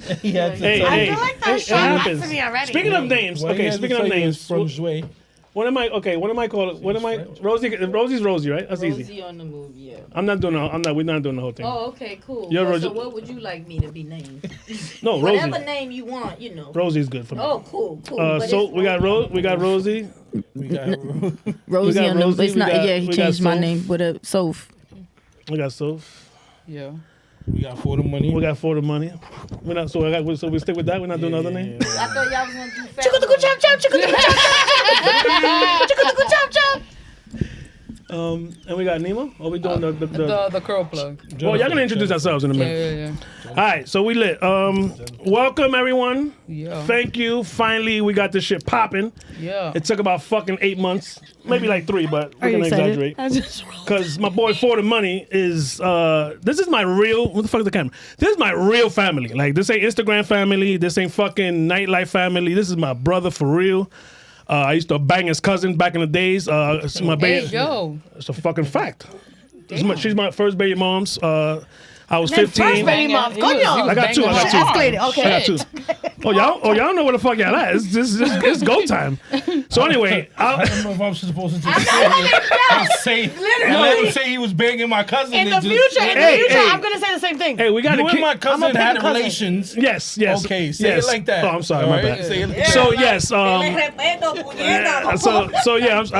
Hey, I feel like that's shot to me already. Speaking of names, speaking of names, from Shui. What am I calling? What am I? Rosie. Rosie's Rosie, right? That's easy. Rosie on the move, yeah. We're not doing the whole thing. Oh, okay, cool. You're Well, Rosie. so what would you like me to be named? No, Rosie. Whatever name you want, you know. Rosie's good for me. Oh, cool. So we got Rosie. We got Rosie got on the. Rosie, It's not. we He got changed my Soph. name with a Soph. We got Soph. Yeah. We got for the money. We got for the money. We're not. So we stick with that. We're not doing another name. I thought y'all was gonna do fat. And we got Nemo. Are we doing The curl plug. Well, y'all gonna introduce ourselves in a minute. Yeah. All right, so we lit. Welcome everyone. Yeah. Thank you. Finally, we got this shit popping. Yeah. It took about fucking 8 months, maybe like 3, but we're gonna exaggerate. Because my boy For the Money is. This is my real. What the fuck is the camera? This is my real family. Like this ain't Instagram family. This ain't fucking nightlife family. This is my brother for real. I used to bang his cousin back in the days. It's my baby. It's a fucking fact. She's my first baby mom's. I was 15. First baby mom. I got two. Escalated. Okay. I got two. Oh y'all know where the fuck y'all at. It's go time. So anyway, I don't know if I'm supposed to say he was banging my cousin. In the future, I'm gonna say the same thing. Hey, we got to You and my cousin had relations. Yes. Okay, say it like that. Oh, I'm sorry, my bad. Say it like that. So yes,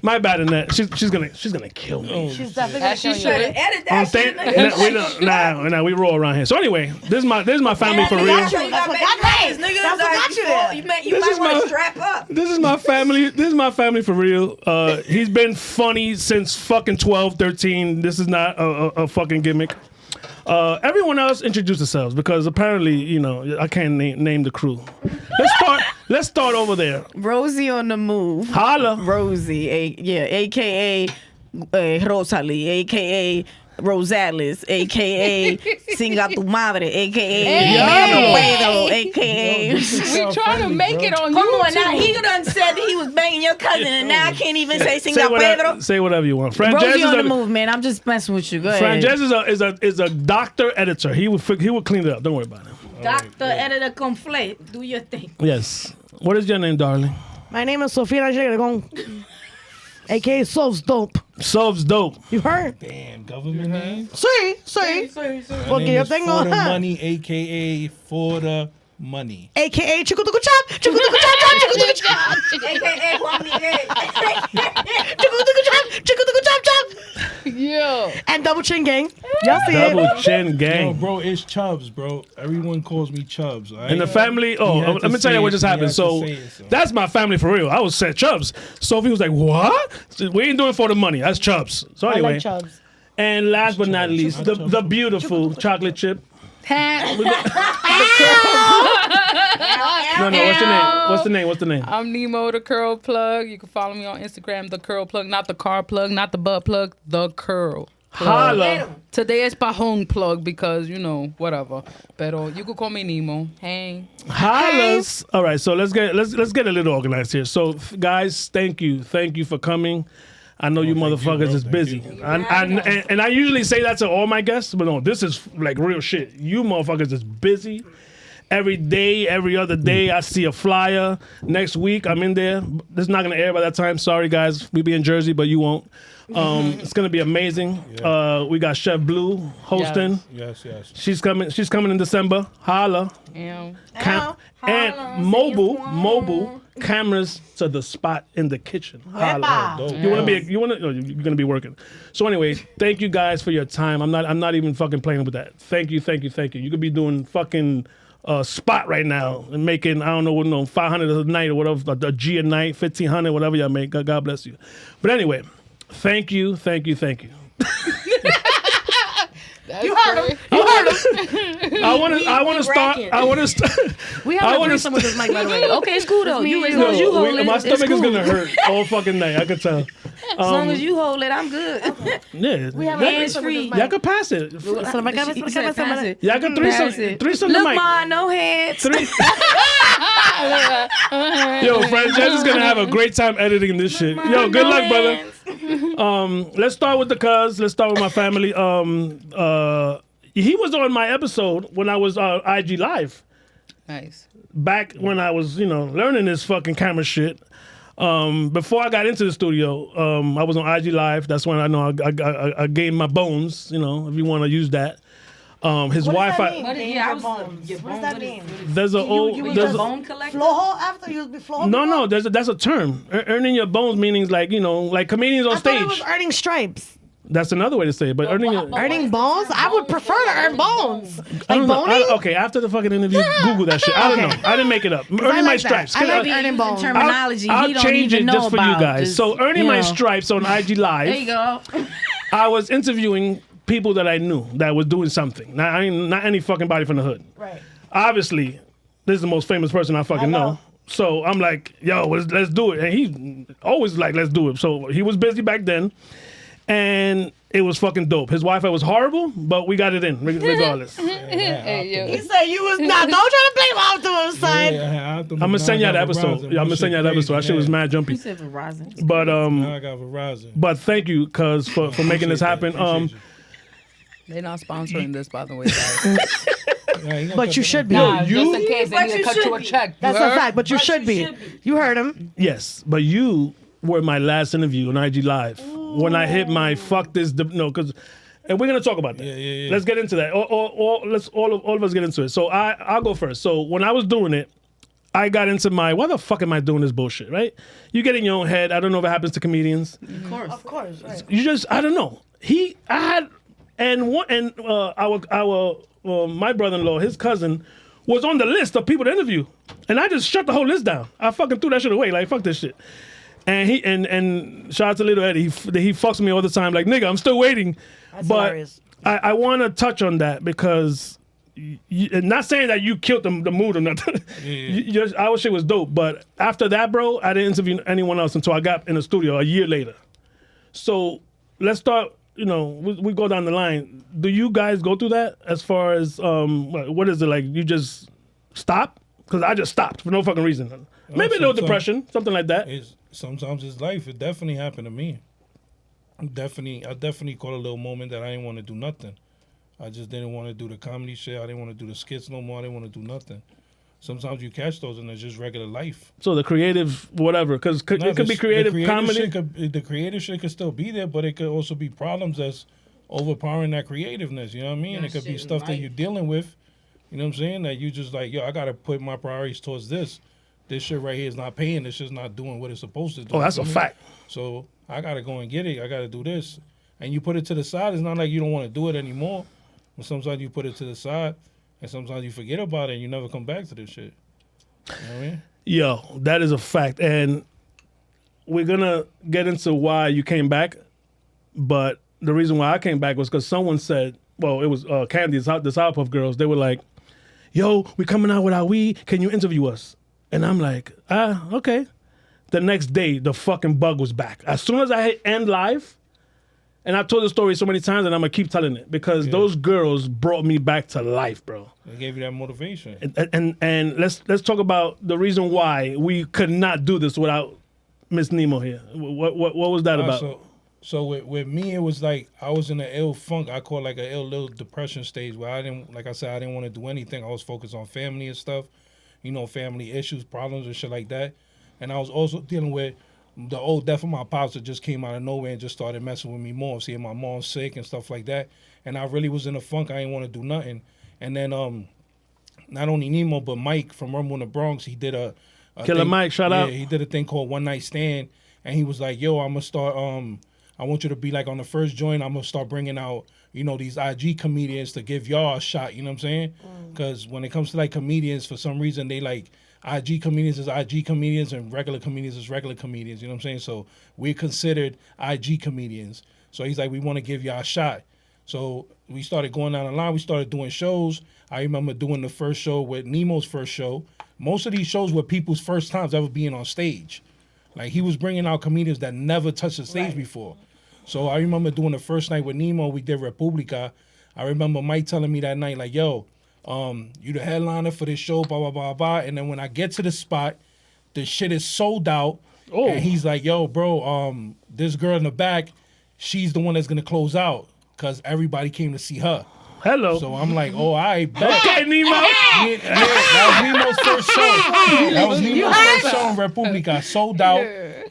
my bad in that. She's gonna kill me. She's definitely She should edit that shit. We roll around here. So anyway, this is my family for real. That's what got you. You might want to strap up. This is my family. This is my family for real. He's been funny since fucking 12, 13. This is not a fucking gimmick. Everyone else introduce themselves because apparently, I can't name the crew. Let's start over there. Rosie on the move. Holla. Rosie, AKA Rosalie, AKA Rosales, AKA Singa tu madre, AKA Pedro, AKA. We trying to make it on YouTube. Come on, now he done said that he was banging your cousin, and now I can't even say Singa Pedro. Say whatever you want. Rosie on the move, man. I'm just messing with you. Go ahead. Frances is a doctor editor. He will clean it up. Don't worry about it. Doctor editor conflate. Do your thing. Yes. What is your name, darling? My name is Sofia Dragon, aka sofsdope. Sofsdope. You heard? Damn, government name? Sí. Porque yo tengo. For the money, aka for the money. AKA Chukutuku Chop. Chukutuku Chop. AKA Juan Miguel. Chukutuku Chop. Yeah. And Double Chin Gang. Y'all see it? Double Chin Gang. Yo, bro, it's Chubbs, bro. Everyone calls me Chubbs. Right? And the family, let me tell you what just happened. So that's my family for real. I was said Chubbs. Sophie was like, what? We ain't doing For the Money. That's Chubbs. So anyway. I like Chubbs. And last but not least, the beautiful chocolate chip. No, what's the name? I'm Nemo, the curl plug. You can follow me on Instagram, the curl plug, not the car plug, not the butt plug, the curl. Holla. Today it's Pajón plug because, whatever. Pero you could call me Nemo. Hey. Hollas. All right, so let's get a little organized here. So guys, thank you for coming. I know you motherfuckers is busy. And I usually say that to all my guests, but no, this is like real shit. You motherfuckers is busy. Every day, every other day, I see a flyer. Next week, I'm in there. This is not going to air by that time. Sorry, guys. We be in Jersey, but you won't. It's going to be amazing. Yeah. We got Chef Blue hosting. Yes. She's coming in December. Holla. Yeah. And mobile cameras to the spot in the kitchen. Holla. You're gonna be working. So anyway, thank you guys for your time. I'm not even fucking playing with that. Thank you. You could be doing fucking spot right now and making, I don't know, 500 a night or whatever, a G a night, 1,500, whatever y'all make. God bless you. But anyway, thank you. You heard him. I want to start. We have to do some with this mic, by the way. Okay, it's cool though. You my stomach is gonna hurt all fucking night. I could tell. As long as you hold it, I'm good. Yeah, We have hands free. y'all can pass it. Y'all can threesome the Look, mic. Ma, no heads. Yo, Francesca's gonna have a great time editing this shit. Yo, good luck, brother. Let's start with the cuz. Let's start with my family. He was on my episode when I was IG Live. Nice. Back when I was, learning this fucking camera shit. Before I got into the studio, I was on IG Live. That's when I know I gained my bones, if you want to use that. His Wi-Fi. What does that mean? There's a old. You There's a, bone collector? Flow hole after you be flow hole? no. That's a term. Earning your bones meanings like like comedians on I thought stage. it was earning stripes. That's another way to say it. But earning Earning bones? I would prefer to earn bones. I Like don't know. boning? Okay, after the fucking interview, Google that shit. I don't know. I didn't make it up. Earning I my like that. stripes. I like Maybe earning using bones. terminology I'll he don't change even it know just for about. you guys. Just, So earning my stripes on IG Live. There you go. I was interviewing people that I knew that was doing something. Not any fucking body from the hood. Right. Obviously, this is the most famous person I fucking know. know. So I'm like, yo, let's do it. And he always like, let's do it. So he was busy back then. And it was fucking dope. His Wi-Fi was horrible, but we got it in regardless. Hey, yo. He said you was not. Don't try to blame Optimum, son. I'm gonna send you that episode. I'm gonna send you that episode. That shit was mad jumpy. You said Verizon. But I got Verizon. but thank you, cuz for making this happen. They're not sponsoring this, by the way, guys. But you should be. Nah, you- just in case they But need to you cut you should a be. check. You That's heard? a fact, but you should be. You heard him. Yes, but you were my last interview on IG Live when I hit my fuck this because. And we're gonna talk about that. Yeah. Let's get into that. Let's all of us get into it. So I'll go first. So when I was doing it, I got into why the fuck am I doing this bullshit, right? You get in your own head. I don't know if it happens to comedians. Of course. Right. You just, I don't know. My brother-in-law, his cousin, was on the list of people to interview, and I just shut the whole list down. I fucking threw that shit away, like fuck this shit. And he and shout out to Little Eddie, he fucks me all the time, like nigga, I'm still waiting. That's But hilarious. I want to touch on that because. Not saying that you killed the mood or nothing. Our shit was dope, but after that, bro, I didn't interview anyone else until I got in the studio a year later. So let's start. We go down the line. Do you guys go through that as far as what is it like? You just stop? Because I just stopped for no fucking reason. Maybe a little depression, something like that. Sometimes it's life. It definitely happened to me. I definitely caught a little moment that I didn't want to do nothing. I just didn't want to do the comedy shit. I didn't want to do the skits no more. I didn't want to do nothing. Sometimes you catch those and it's just regular life. So the creative, whatever, because it could be creative comedy. The creative shit could still be there, but it could also be problems that's overpowering that creativeness. You know what I mean? It could be stuff that you're dealing with. You know what I'm saying? That you just like, yo, I got to put my priorities towards this. This shit right here is not paying. This shit's not doing what it's supposed to do. Oh, that's a fact. So I got to go and get it. I got to do this. And you put it to the side. It's not like you don't want to do it anymore. But sometimes you put it to the side, and sometimes you forget about it, and you never come back to this shit. You know what I mean? Yo, that is a fact. And we're going to get into why you came back. But the reason why I came back was because someone said, well, it was Candy, the Powerpuff Girls. They were like, yo, we coming out with our weed. Can you interview us? And I'm like, okay. The next day, the fucking bug was back. As soon as I hit end live, and I've told the story so many times, and I'm gonna keep telling it because those girls brought me back to life, bro. They gave you that motivation. And let's talk about the reason why we could not do this without Miss Nemo here. What was that about? So with me, it was like I was in an ill funk. I call it like an ill little depression stage where I didn't want to do anything. I was focused on family and stuff, family issues, problems and shit like that. And I was also dealing with the old death of my pops that just came out of nowhere and just started messing with me more, seeing my mom sick and stuff like that. And I really was in a funk. I didn't want to do nothing. And then not only Nemo, but Mike from Rumble in the Bronx, he did a Killer thing, Mike, shout out. He did a thing called One Night Stand. And he was like, yo, I'm going to start, I want you to be like on the first joint, I'm going to start bringing out, these IG comedians to give y'all a shot, you know what I'm saying? Because when it comes to like comedians, for some reason, they like, IG comedians is IG comedians and regular comedians is regular comedians, you know what I'm saying? So we're considered IG comedians. So he's like, we want to give y'all a shot. So we started going down the line. We started doing shows. I remember doing the first show with Nemo's first show. Most of these shows were people's first times ever being on stage. Like he was bringing out comedians that never touched the stage before. So I remember doing the first night with Nemo. We did Republica. I remember Mike telling me that night, like, yo, you the headliner for this show, blah, blah, blah, blah. And then when I get to the spot, the shit is sold out. Oh. And he's like, yo, bro, this girl in the back, she's the one that's going to close out because everybody came to see her. Hello. So I'm like, oh, I bet. Okay, Nemo. Yeah, that was Nemo's first show. That was Nemo's first show in Republica. Sold out.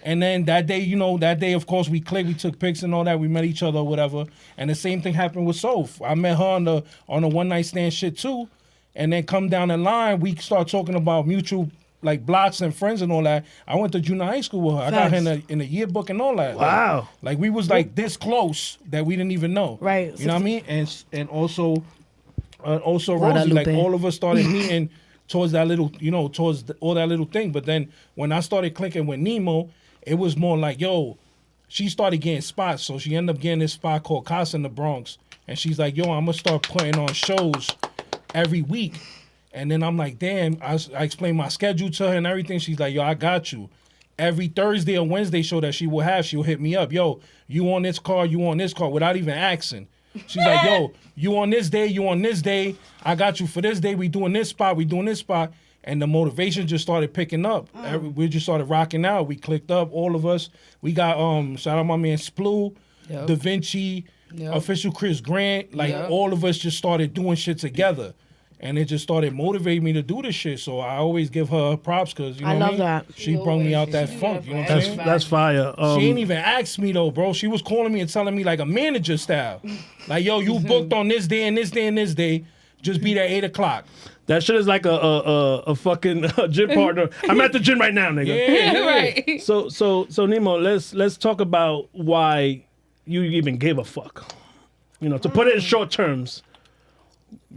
And then that day, of course, we clicked. We took pics and all that. We met each other or whatever. And the same thing happened with Soph. I met her on the one night stand shit too. And then come down the line, we start talking about mutual like blocks and friends and all that. I went to junior high school with her. I got her in the yearbook and all that. Wow. Like we was like this close that we didn't even know. Right. You know what I mean? And also Rosie, like all of us started meeting towards that little, all that little thing. But then when I started clicking with Nemo, it was more like, yo, she started getting spots. So she ended up getting this spot called Casa in the Bronx. And she's like, yo, I'm going to start putting on shows every week. And then I'm like, damn, I explained my schedule to her and everything. She's like, yo, I got you. Every Thursday or Wednesday show that she will have, she'll hit me up. Yo, you on this car, without even asking. She's like, yo, you on this day. I got you for this day. We doing this spot. And the motivation just started picking up. We just started rocking out. We clicked up, all of us. We got, shout out my man Sploo, Da Vinci, Official Chris Grant. Like, all of us just started doing shit together. And it just started motivating me to do this shit. So I always give her props because, you know I what love I mean? that. She brought me out that funk, you know what I'm saying? That's fire. She ain't even asked me though, bro. She was calling me and telling me like a manager style. Like, yo, you booked on this day and this day and this day. Just be there 8 o'clock. That shit is like a fucking gym partner. I'm at the gym right now, nigga. Yeah. Right. So Nemo, let's talk about why you even gave a fuck. To put it in short terms,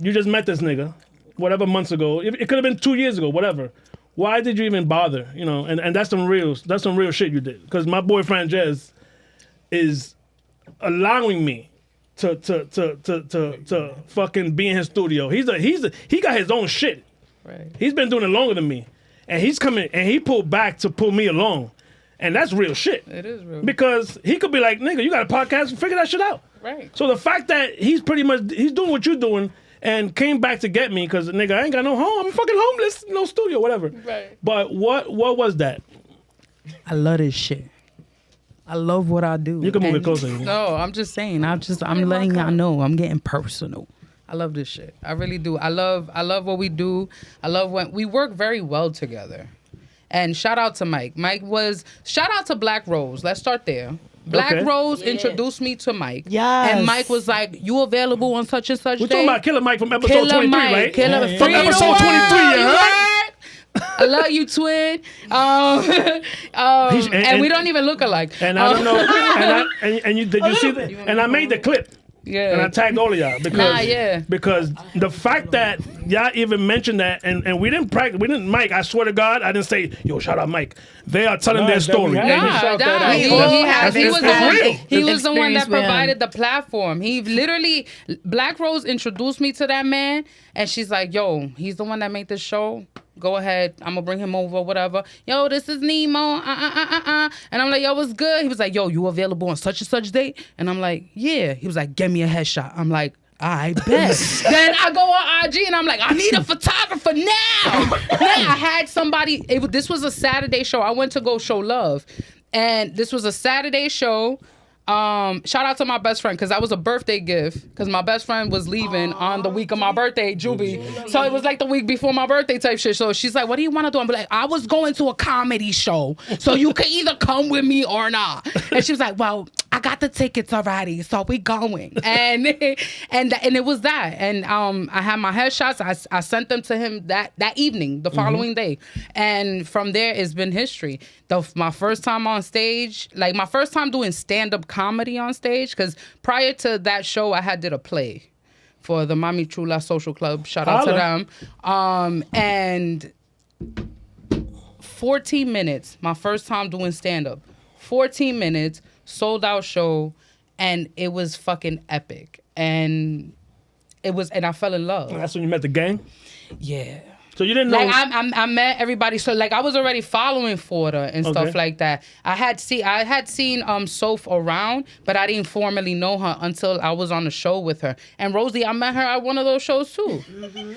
you just met this nigga, whatever months ago. It could have been 2 years ago, whatever. Why did you even bother? And that's some real shit you did. Because my boyfriend Jez is allowing me to fucking be in his studio. He got his own shit. Right. He's been doing it longer than me, and he's coming and he pulled back to pull me along, and that's real shit. It is real. Because he could be like, nigga, you got a podcast, figure that shit out. Right. So the fact that he's doing what you're doing and came back to get me because nigga, I ain't got no home. I'm fucking homeless, no studio, whatever. Right. But what was that? I love this shit. I love what I do. You can move it And- closer. No, I'm just saying. I'm letting y'all know. I'm getting personal. I love this shit. I really do. I love what we do. I love when we work very well together. And shout out to Mike. Shout out to Black Rose. Let's start there. Black Okay. Rose introduced me to Mike. Yes. And Mike was like, you available on such and such We're day? talking about Killer Mike from episode Killer 23, Mike. right? Killer From Free the episode 23, you world, heard? I love you, twin. And we don't even look alike. And I don't know. Did you see that? And I made the clip. Yeah. And I tagged all of y'all because yeah. because the fact that y'all even mentioned that and we didn't practice, we didn't. Mike, I swear to God, I didn't say, yo, shout out Mike. They are telling their story. Nah, And you shout that out. He was the one that provided the platform. He literally, Black Rose introduced me to that man, and she's like, yo, he's the one that made this show. Go ahead, I'm gonna bring him over, whatever. Yo, this is Nemo. And I'm like, yo, what's good? He was like, yo, you available on such and such date? And I'm like, yeah. He was like, get me a headshot. I'm like, I bet. Then I go on IG and I'm like, I need a photographer now. Then I had somebody. This was a Saturday show. I went to go show love, and this was a Saturday show. Shout out to my best friend because that was a birthday gift because my best friend was leaving on the week of my birthday, Juby. So it was like the week before my birthday type shit. So she's like, what do you want to do? I'm like, I was going to a comedy show. So you can either come with me or not. And she was like, well, I got the tickets already. So we going. And it was that. And I had my headshots. I sent them to him that evening, the following day. And from there, it's been history. My first time on stage, like my first time doing stand-up comedy on stage, because prior to that show, I did a play for the Mami Chula Social Club. Shout out to them. And 14 minutes, my first time doing stand-up. 14 minutes, sold out show, and it was fucking epic. And I fell in love. That's when you met the gang? Yeah. So you didn't know. Like I met everybody. So like I was already following Forda and stuff like that. I had seen Soph around, but I didn't formally know her until I was on the show with her. And Rosie, I met her at one of those shows too.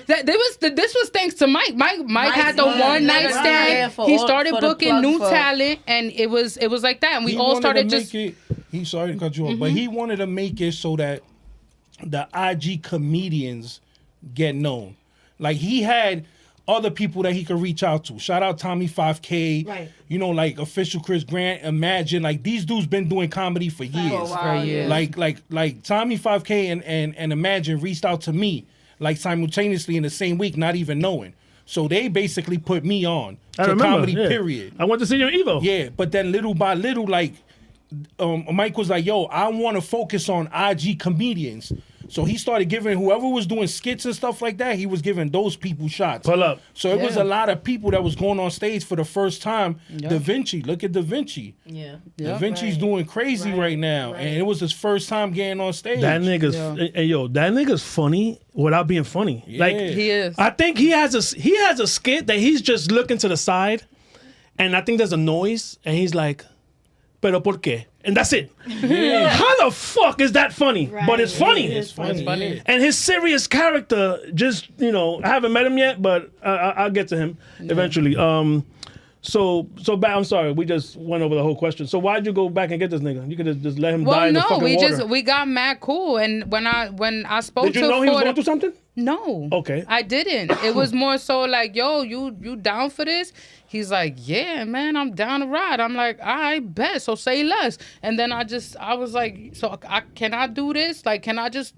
This was thanks to Mike. Mike had the one night stand. He started booking new talent, and it was like that. And we all started just. Sorry to cut you off, but he wanted to make it so that the IG comedians get known. Like he had other people that he could reach out to. Shout out Tommy 5K. Right. You know, like Official Chris Grant, Imagine. Like these dudes been doing comedy for years. Like Tommy 5K and Imagine reached out to me like simultaneously in the same week, not even knowing. So they basically put me on to comedy, period. I went to see your Evo. Yeah, but then little by little, like Mike was like, yo, I want to focus on IG comedians. So he started giving whoever was doing skits and stuff like that, he was giving those people shots. Pull up. So it was a lot of people that was going on stage for the first time. Da Vinci, look at Da Vinci. Yeah. Da Vinci's doing crazy right now. And it was his first time getting on stage. That nigga's that nigga's funny without being funny. Yeah. Like He is. I think he has a skit that he's just looking to the side, and I think there's a noise, and he's like, "Pero por qué?" And that's it. Yeah. How the fuck is that funny? But it's funny. It's funny. Yeah. And his serious character, just, you know, I haven't met him yet, but I'll get to him eventually. So I'm sorry, we just went over the whole question. So why'd you go back and get this nigga? You could have just let him die in the fucking water. We got mad cool, and when I spoke to Did you know he was going through something? No. Okay. I didn't. It was more so like, yo, you down for this? He's like, yeah, man, I'm down to ride. I'm like, I bet. So say less. And then I was like, so can I do this? Like, can I just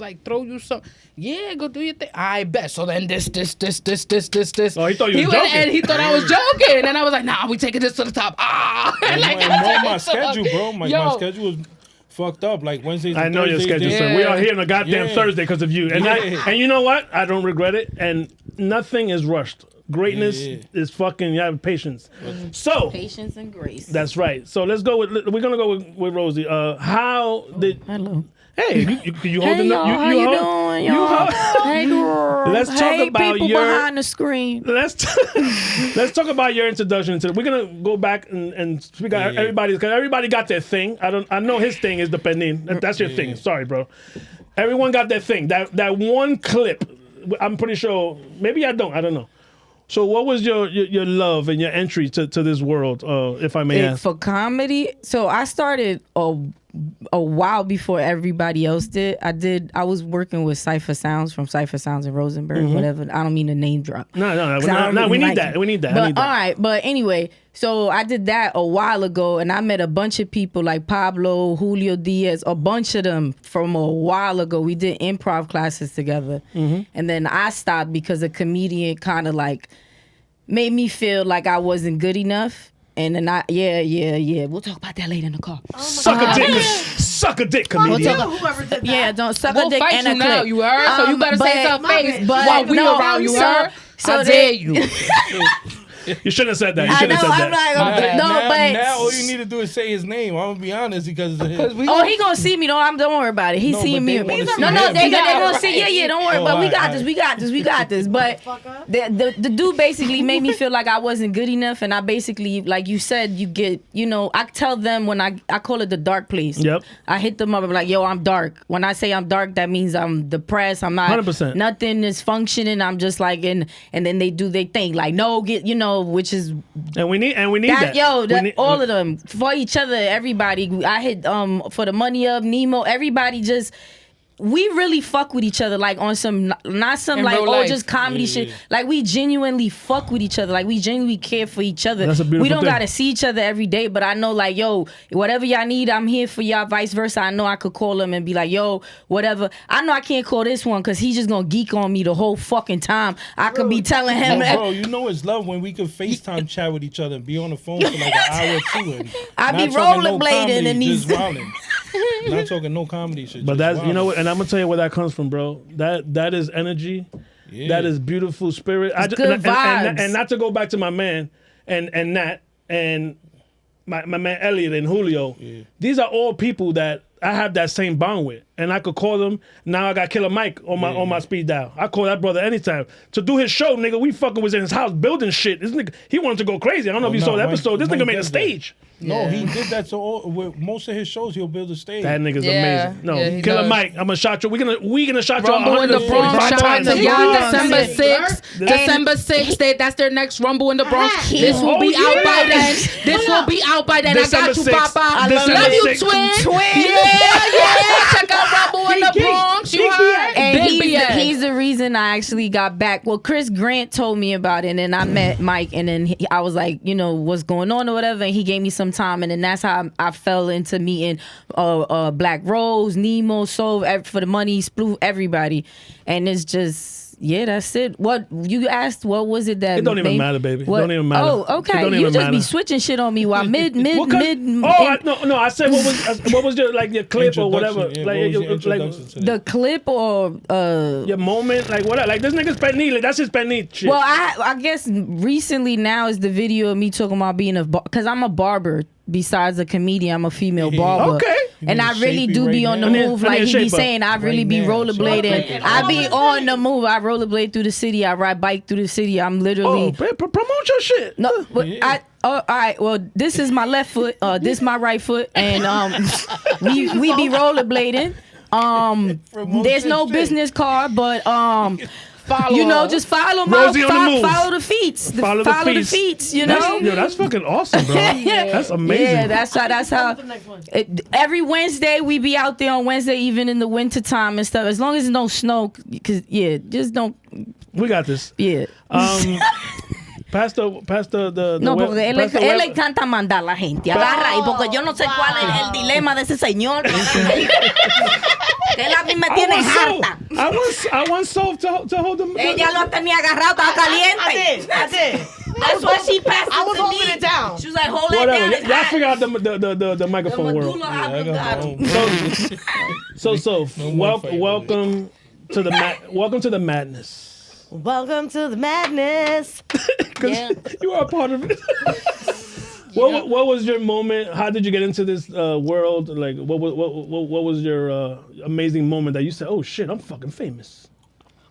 like throw you some? Yeah, go do your thing. I bet. So then this. Oh, he thought you were joking. And he thought I was joking. And I was like, nah, we taking this to the top. And Like, my schedule, bro. My schedule was fucked up. Like Wednesdays and I know Thursdays, your schedule, sir. We are here on a goddamn Yeah. Thursday because of you. And and you know what? I don't regret it. And nothing is rushed. Greatness is fucking, you have patience. So Patience and grace. that's right. So we're gonna go with Rosie. How did Hello. Hey, you holding up? How you doing, y'all? Hey, girl. Let's talk about people your- behind the screen. Let's talk about your introduction to. We're gonna go back and speak out everybody, because everybody got their thing. I know his thing is the panini. That's your thing. Sorry, bro. Everyone got their thing. That one clip. I'm pretty sure. Maybe I don't. I don't know. So what was your love and your entry to this world, if I may ask? For comedy, so I started a while before everybody else did. I was working with Cypher Sounds from Cypher Sounds in Rosenberg, whatever. I don't mean to name drop. No. We need that. We need that. But I need that. all right, but anyway, so I did that a while ago, and I met a bunch of people like Pablo, Julio Diaz, a bunch of them from a while ago. We did improv classes together, and then I stopped because a comedian kind of like made me feel like I wasn't good enough. And then we'll talk about that later in the car. Suck a dick, comedian. Don't suck We'll a dick fight and you a now, clip. you heard? So you better say something face while we around, you heard? So I dare you. You shouldn't have said that. You I shouldn't know, have said I'm that. like, now all you need to do is say his name. I'm gonna be honest because he gonna see me. Don't worry about it. He's seeing me. they wanna see No, him. they're Yeah, gonna see. Yeah, don't worry. But we got this. We got this. But the dude basically made me feel like I wasn't good enough, and I basically, like you said, you get, I tell them when I call it the dark place. Yep. I hit them up. I'm like, yo, I'm dark. When I say I'm dark, that means I'm depressed. I'm not. 100%. Nothing is functioning. I'm just like and then they do their thing. Like no, which is. And we need that. All of them for each other. Everybody, I hit for the money up Nemo. Everybody just. We really fuck with each other, like on some, not some In like real life. just comedy shit. Like we genuinely fuck with each other. Like we genuinely care for each other. That's a beautiful we don't thing. gotta see each other every day, but I know like, yo, whatever y'all need, I'm here for y'all. Vice versa, I know I could call him and be like, yo, whatever. I know I can't call this one because he's just gonna geek on me the whole fucking time. I could be telling him. Bro, you know it's love when we could FaceTime chat with each other and be on the phone for like an hour or two. And I be not talking rollerblading and just these. wilding. Not talking no comedy shit. But just that's, wilding. you know what, and I'm gonna tell you where that comes from, bro. That is energy. Yeah. That is beautiful spirit. Good vibes. And not to go back to my man and Nat and my man Elliot and Julio. Yeah. These are all people that I have that same bond with, and I could call them. Now I got Killer Mike on my speed dial. I call that brother anytime to do his show, nigga. We fucking was in his house building shit. This nigga, he wanted to go crazy. I don't know if you saw the episode. This nigga made a does that. stage. No, he did that. So with most of his shows, he'll build a stage. That nigga's Yeah, amazing. No, yeah, he Killer does. Mike, I'm gonna shot you. We gonna shot you. Rumble in the Bronx. 145 Shout out times. to y'all. December Yeah. 6th. December 6th. That's their next Rumble in the Bronx. This will Oh, be out by yeah. then. This will be out by then. December I got you, 6th. Papa. December Love you, 6th. twin. Yeah. Check out rebel in the Bronx. You heard? And Big BS. he's the reason I actually got back. Well, Chris Grant told me about it, and then I met Mike, and then I was like, what's going on or whatever, and he gave me some time, and then that's how I fell into meeting Black Rose, Nemo, Sov, For the Money, Sploof, everybody, and it's just. Yeah, that's it. What you asked? What was it that? It don't even matter, baby. It don't even matter. Oh, okay. You just be switching shit on me while mid. No. I said what was your clip or whatever? Yeah, Like the clip or your moment, like what? Like this nigga's penny. That's his penny shit. Well, I guess recently now is the video of me talking about being because I'm a barber. Besides a comedian, I'm a female barber. Okay. And I really do be on the move. Like he be saying, I really be rollerblading. I be on the move. I rollerblade through the city. I ride bike through the city. I'm literally. Promote your shit. No, but all right. Well, this is my left foot. This my right foot, and we be rollerblading. There's no business card, but just follow follow the feats. Follow the feats, That's fucking awesome, bro. That's amazing. Yeah, that's how. Every Wednesday we be out there on Wednesday, even in the winter time and stuff. As long as there's no snow, because just don't. We got this. Yeah. Pastor, no, porque él le encanta mandar a la gente. Agarra, y porque yo no sé cuál es el dilema de ese señor. Él a mí me tiene harta. I want Soph to hold them. Ella lo tenía agarrado, estaba caliente. I did. That's why she passed I was it to holding me. it down. She was like, hold it Whatever. down. Y'all figure out the microphone world. So welcome to the madness. Welcome to the madness. You are a part of it. What was your moment? How did you get into this world? Like, what was your amazing moment that you said, "Oh shit, I'm fucking famous"?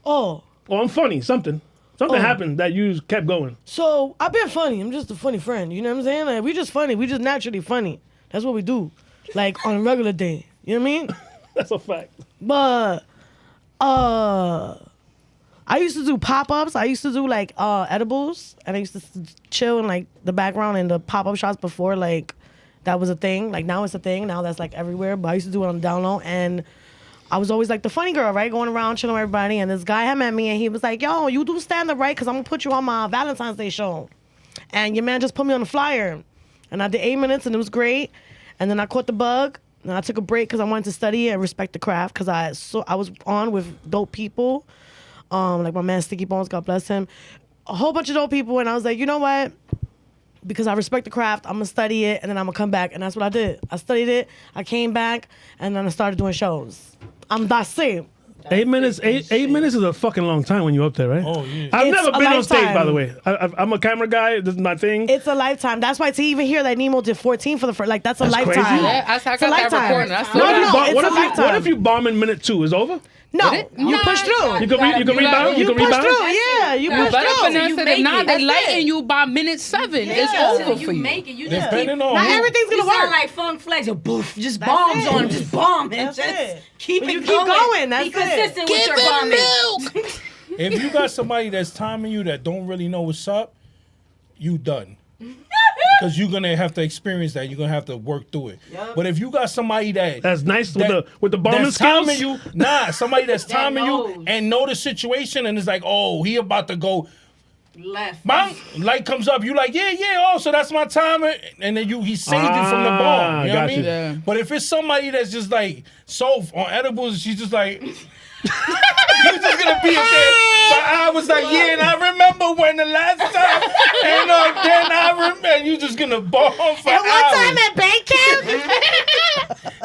Oh, I'm funny. Something happened that you kept going. So I've been funny. I'm just a funny friend. You know what I'm saying? Like, we just funny. We just naturally funny. That's what we do. Like on a regular day. You know what I mean? That's a fact. But I used to do pop-ups. I used to do like edibles, and I used to chill in like the background in the pop-up shops before like that was a thing. Like now it's a thing. Now that's like everywhere. But I used to do it on the down low, and I was always like the funny girl, right? Going around chilling with everybody. And this guy had met me, and he was like, "Yo, you do stand up, right? Because I'm gonna put you on my Valentine's Day show." And your man just put me on the flyer, and I did 8 minutes, and it was great. And then I caught the bug. And I took a break because I wanted to study and respect the craft because I was on with dope people. Like my man Sticky Bones, God bless him, a whole bunch of dope people, and I was like, you know what? Because I respect the craft, I'm gonna study it, and then I'm gonna come back, and that's what I did. I studied it, I came back, and then I started doing shows. That's it. 8 minutes. Eight minutes is a fucking long time when you're up there, right? Oh yeah. I've It's never a been on stage, lifetime. by the way. I'm a camera guy. This is my thing. It's a lifetime. That's why to even hear that Nemo did 14 for the first, like that's a lifetime. crazy. Yeah, I got that lifetime. recording. I still What if got it. you it's a lifetime. what if you bomb in minute 2? Is over? No, Did it? you push through. You can rebound. You can push rebound. through. Yeah, you push Better through. finesse it. If not, they That's lighten it. you by minute 7. It's over for you. Make it. You just Depending on Not who- everything's You gonna sound work. like Funk Flex. Boof, just That's bombs it. on him. Just bomb and That's just it. keep But it you keep going. going, that's Be it. consistent with your bombing. If you got somebody that's timing you that don't really know what's up, you done. Because you're gonna have to experience that. You're gonna have to work through it. But if you got somebody That's nice with the bombing that's skills. timing you, somebody that's timing you knows. and know the situation and it's like, oh, he about to go Left. bang, light comes up, you like, yeah, oh, so that's my timer, and then he saved you from the bomb. You know what I gotcha. mean? Yeah. But if it's somebody that's just like so on edibles, she's just like you're just gonna be up there. But I was like, yeah, and I remember when the last time, and then I remember you just gonna bomb for And one hours. time at bank camp,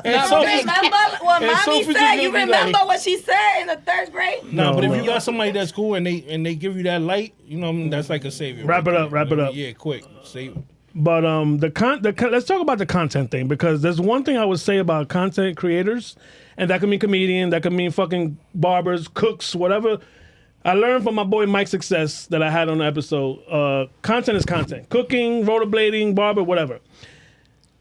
And so Remember what And mommy Sophie's just said? gonna You be remember like- what she said in the 3rd grade? No, but if No. you got somebody that's cool and they give you that light, you know, that's like a savior. Wrap it up, wrap it up. Yeah, quick. Save. But let's talk about the content thing, because there's one thing I would say about content creators, and that could mean comedian, that could mean fucking barbers, cooks, whatever. I learned from my boy Mike Success that I had on the episode. Content is content. Cooking, rollerblading, barber, whatever.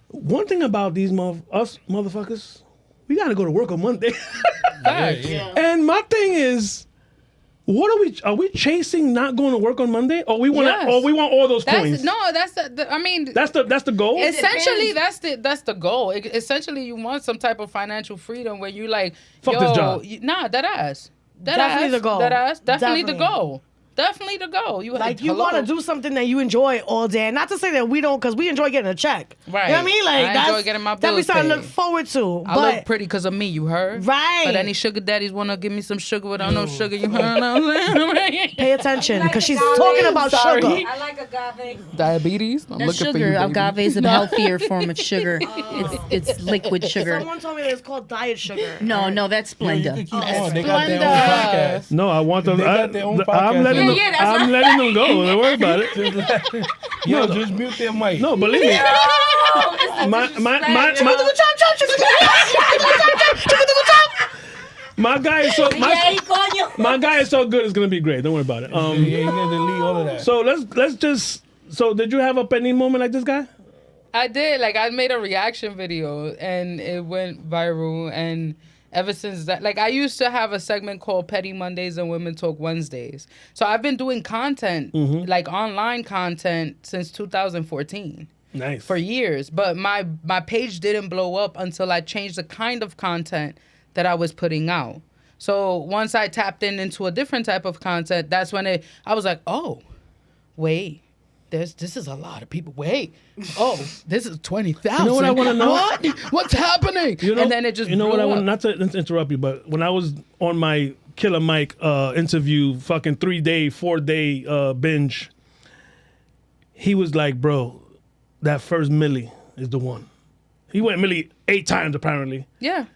One thing about these us motherfuckers, we gotta go to work on Monday. Yeah. And my thing is, What are we chasing? Not going to work on Monday, or we want Yes. or we want all those coins? That's That's the goal. essentially that's the goal. Essentially, you want some type of financial freedom where you like, Fuck this job. That ass. Definitely the goal. That ass. Definitely the Definitely. goal. Definitely the goal. You Like, you hello. want to do something that you enjoy all day. And not to say that we don't, because we enjoy getting a check. Right. You know what I mean? Like, I that's enjoy getting my that we bills start to look paid. forward to. I but look pretty because of me, you heard? Right. But any sugar daddies want to give me some sugar without no sugar, you heard? pay attention, because she's agave. talking about Sorry. sugar. I like agave. Diabetes? I'm That's looking for sugar. you, baby. Agave is a healthier form of sugar. It's liquid sugar. Someone told me that it's called diet sugar. No, that's Yo, you Splenda. can keep going. They got their own podcast. No, I want them. They got their own I'm podcast. letting them. Yeah, that's I'm right. letting them go. Don't worry about it. Yo, just mute their mic. No, believe me. My guy is so my guy is so good. It's gonna be great. Don't worry about it. Yeah, you need to delete all of that. So let's just. So did you have a penny moment like this guy? I did. Like, I made a reaction video and it went viral. And ever since that, like, I used to have a segment called Petty Mondays and Women Talk Wednesdays. So I've been doing content, like online content, since 2014. Nice. For years. But my page didn't blow up until I changed the kind of content that I was putting out. So once I tapped into a different type of content, that's when I was like, oh, wait. This is a lot of people. Wait, this is 20,000. You know what I wanna know? What? What's happening? You know, and then it just you know what I blew want. up. Not to interrupt you, but when I was on my Killer Mike interview, fucking 3-day, 4-day binge, he was like, "Bro, that first milli is the one." He went milli 8 times apparently. Yeah,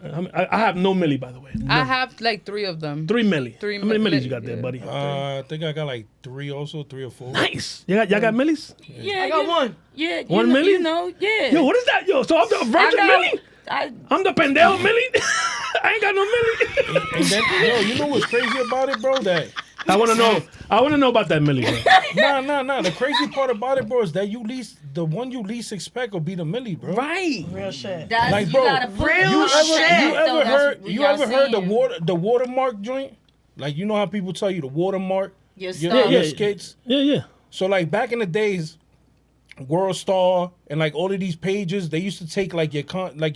I have no milli, by the way. I have like 3 of them. 3 milli. Three How many milli, millis you got there, yeah. buddy? I think I got like 3 also, 3 or 4. Nice. Y'all got millis? Yeah, I got one. Yeah, you 1 know, million? You know, yeah. Yo, what is that? Yo, so I'm the virgin milli? I'm the pendejo milli? I ain't got no milli. And then, yo, you know what's crazy about it, bro? That I want to know about that milli, bro. nah. The crazy part about it, bro, is that the one you least expect will be the milli, bro. Right. Real shit. That's, Like, you bro, gotta put real You shit. ever heard the watermark joint? Like, you know how people tell you the watermark Your your stuff. Yeah. skits? Yeah. So like back in the days, World Star and like all of these pages, they used to take like your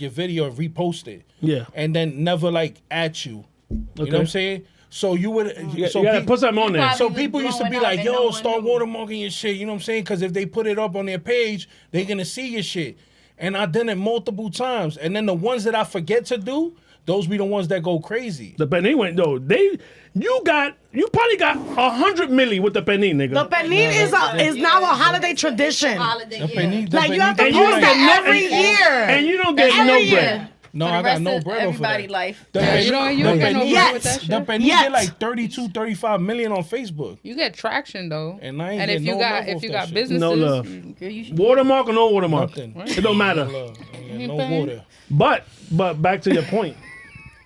video and repost it. Yeah. And then never like at you. You know what I'm saying? So you would You gotta put something on there. probably- so people used to be blowing up like, and yo, no one start knew. watermarking your shit. You know what I'm saying? Because if they put it up on their page, they're going to see your shit. And I done it multiple times. And then the ones that I forget to do, those be the ones that go crazy. The penny went though. You probably got 100 milli with the penny, nigga. The panin is now a holiday tradition. Holiday, The yeah. penny- Like, you have to And you post don't that get no- every year. and you don't get Every no year. bread. No, For the I got rest no of bread off of everybody that. life. The You penny- don't the get no penny- bread with that shit. The penny Yes. get like 32, 35 million on Facebook. You get traction though. And I ain't if getting you no got love if off you that got shit. businesses, No love. Girl, you should Watermark or no watermark. Nothing. It don't matter. No You water. But back to your point.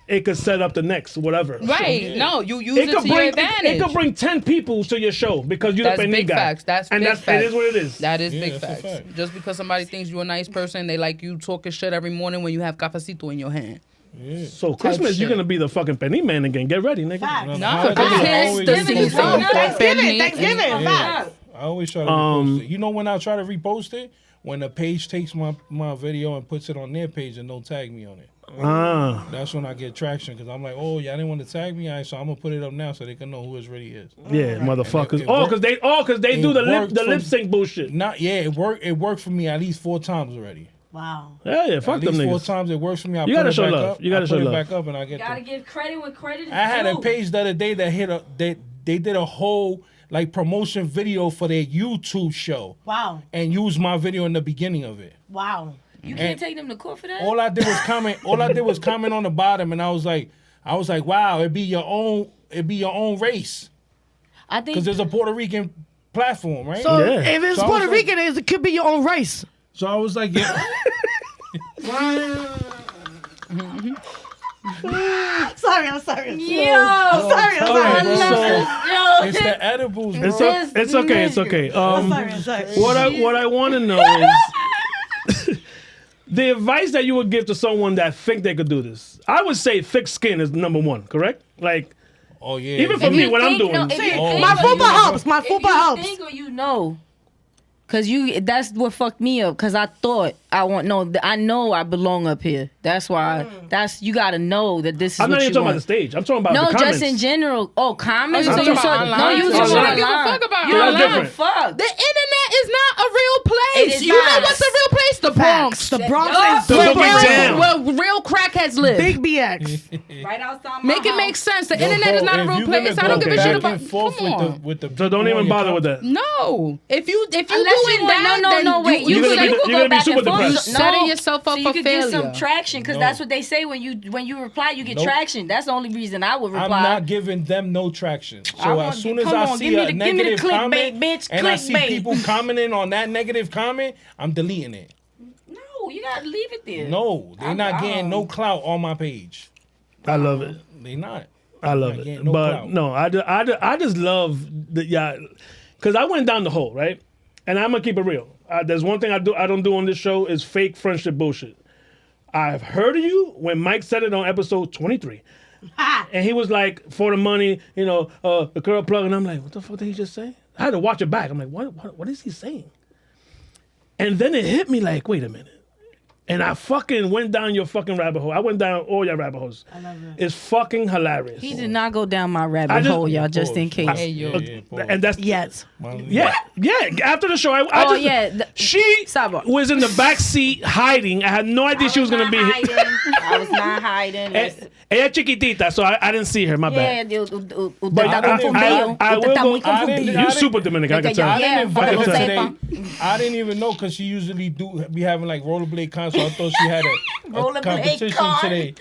It could set up the next whatever. right? No, you use it, It could to your bring advantage. it could bring 10 people to your show because you're That's the penny big guy. facts. That's and big that's facts. it is what it is. That is Yeah, big that's a facts. fact. Just because somebody thinks you're a nice person, they like you talking shit every morning when you have cafecito in your hand. So Christmas, you're shit. gonna be the fucking penny man again. Get ready, nigga. Facts. No, Holidays because are always the good. season Thanksgiving, for penny. Thanksgiving. Yeah. Facts. I always try to repost it. You know when I try to repost it? When the page takes my video and puts it on their page and don't tag me on it. Ah, That's when I get traction because I'm like, oh, y'all didn't want to tag me, all right, so I'm gonna put it up now so they can know who it really is. yeah, motherfuckers. it Oh, cause they do the worked lip for- sync bullshit. It worked for me at least 4 times already. Wow. Yeah, fuck At them least 4 niggas. times it works for me. I You put gotta it show back love. up. You gotta I show put love. it back up and I get gotta the, give credit when credit is I had a due. page the other day that they did a whole like promotion video for their YouTube show Wow. and used my video in the beginning of it. Wow. You can't take them to court for that? All I did was comment. All I did was comment on the bottom, and I was like, wow, it'd be your own race I think because there's a Puerto Rican platform, right? So Yeah. if it's So I was Puerto like- Rican, it could be your own race. So I was like, yeah. Sorry, I'm sorry. Yo, I'm sorry. So yo, it's the edibles, bro. It's okay. It's okay. I'm sorry. What I want to know is the advice that you would give to someone that think they could do this. I would say thick skin is number one. Correct? Like Oh yeah. Even for me, what I'm doing. My fupa helps. My fupa helps. Think or you know. Cause that's what fucked me up. Cause I thought I know I belong up here. That's why. You gotta know that this is. I'm what not even you talking want. about the stage. I'm talking about the No, comments. just in general. Oh, comments. Oh, you talking about online? No, you So talking you about don't give a online. fuck about You online. don't give a Different. fuck. The internet is not a real It place. is You know not. what's a real place? The Bronx. The Bronx Oh, is So don't be down. Where real crackheads live. Big BX. Right outside my Make it house. make sense. The Yo, internet is bro, not a if real you place. gonna I don't go give a shit back about. and forth Come on. with the So don't even bother with that. No. If you Unless doing you that, want, no, wait. You're gonna can be- go you're gonna be back super and forth. depressed. You're setting yourself up so for you could get some failure. traction because No. that's what they say when you reply, you get Nope. traction. That's the only reason I would reply. I'm not giving them no traction. I So want- as soon as come I on, see give me a the negative clickbait, comment bitch, and I see clickbait. people commenting on that negative comment, I'm deleting it. No, you gotta leave it there. No, they're not getting no clout on my page. I love it. They not. I love Not it. getting no But clout. no, I just love the because I went down the hole, right? And I'm gonna keep it real. There's one thing I don't do on this show is fake friendship bullshit. I've heard of you when Mike said it on episode 23. And he was like, for the money, the curl plug. And I'm like, what the fuck did he just say? I had to watch it back. I'm like, what is he saying? And then it hit me like, wait a minute. And I fucking went down your fucking rabbit hole. I went down all your rabbit holes. I love it. It's fucking hilarious. He did not go down my rabbit I just- hole, y'all, just in case. Hey, yo. And that's Yes. yeah. After the show, she Sidebar. was in the back seat hiding. I had no idea she was gonna be here. I was not hiding. Ella chiquitita, so I didn't see her. My bad. Yeah, But I will go. You're super Dominican. I can tell. I didn't invite her Yeah. today. I didn't even know because she usually do be having like rollerblade cons. So I thought she had a Rollerblade competition con. today.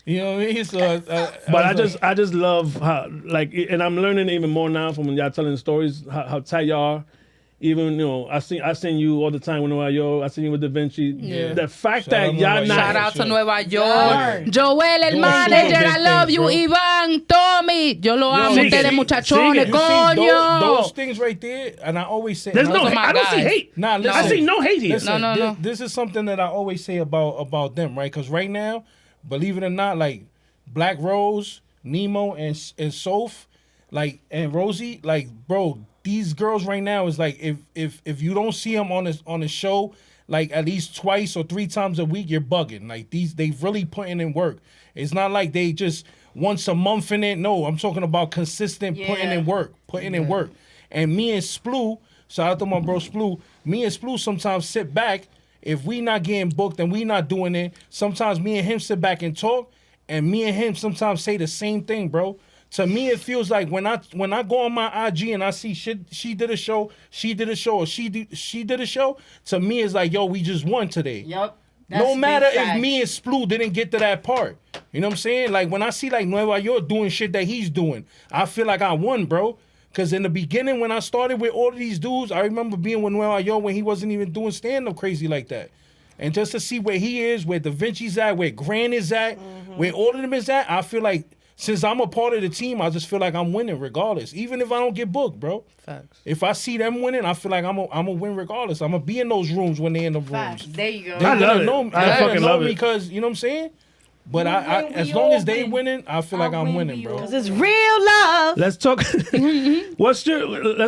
You know what I mean? So, But I just love how and I'm learning even more now from when y'all telling stories how tight y'all are. Even I seen you all the time with Nueva York. I seen you with Da Vinci. Yeah. The fact Shout that out y'all Nueva not Shout out to Sure. Nueva York. Joel, el Doing manager, big I love things, you. bro. Iván, Tommy. Yo lo amo. sigue, Ustedes sigue, muchachones, sigue. coño. Those things right there, and I always say, there's no. Those are my I don't see guys. hate. Nah, listen. I see no hate here. Listen, No. This is something that I always say about them, right? Because right now, believe it or not, like Black Rose, Nemo, and Soph, like and Rosie, like bro, these girls right now is like if you don't see them on the show like at least twice or 3 times a week, you're bugging. Like they really putting in work. It's not like they just once a month in it. No, I'm talking about consistent putting in work, in work. And me and Sploo, shout out to my bro Sploo. Me and Sploo sometimes sit back. If we not getting booked and we not doing it, sometimes me and him sit back and talk, and me and him sometimes say the same thing, bro. To me, it feels like when I go on my IG and I see she did a show, or she did a show. To me, it's like, yo, we just won today. Yep. No matter if me and Sploo didn't get to that part. You know what I'm saying? Like when I see like Nueva York doing shit that he's doing, I feel like I won, bro. Because in the beginning, when I started with all of these dudes, I remember being with Nueva York when he wasn't even doing stand-up crazy like that. And just to see where he is, where Da Vinci's at, where Grant is at, where all of them is at, I feel like since I'm a part of the team, I just feel like I'm winning regardless. Even if I don't get booked, bro. Facts. If I see them winning, I feel like I'm a win regardless. I'm going to be in those rooms when they're in the rooms. There you go. They I love gonna it. know me. I They gonna fucking know love me it. because, you know what I'm saying? But I win, as we long all as they win. winning, I feel like I'm win, winning, we bro. all This is real love. Let's talk. Let's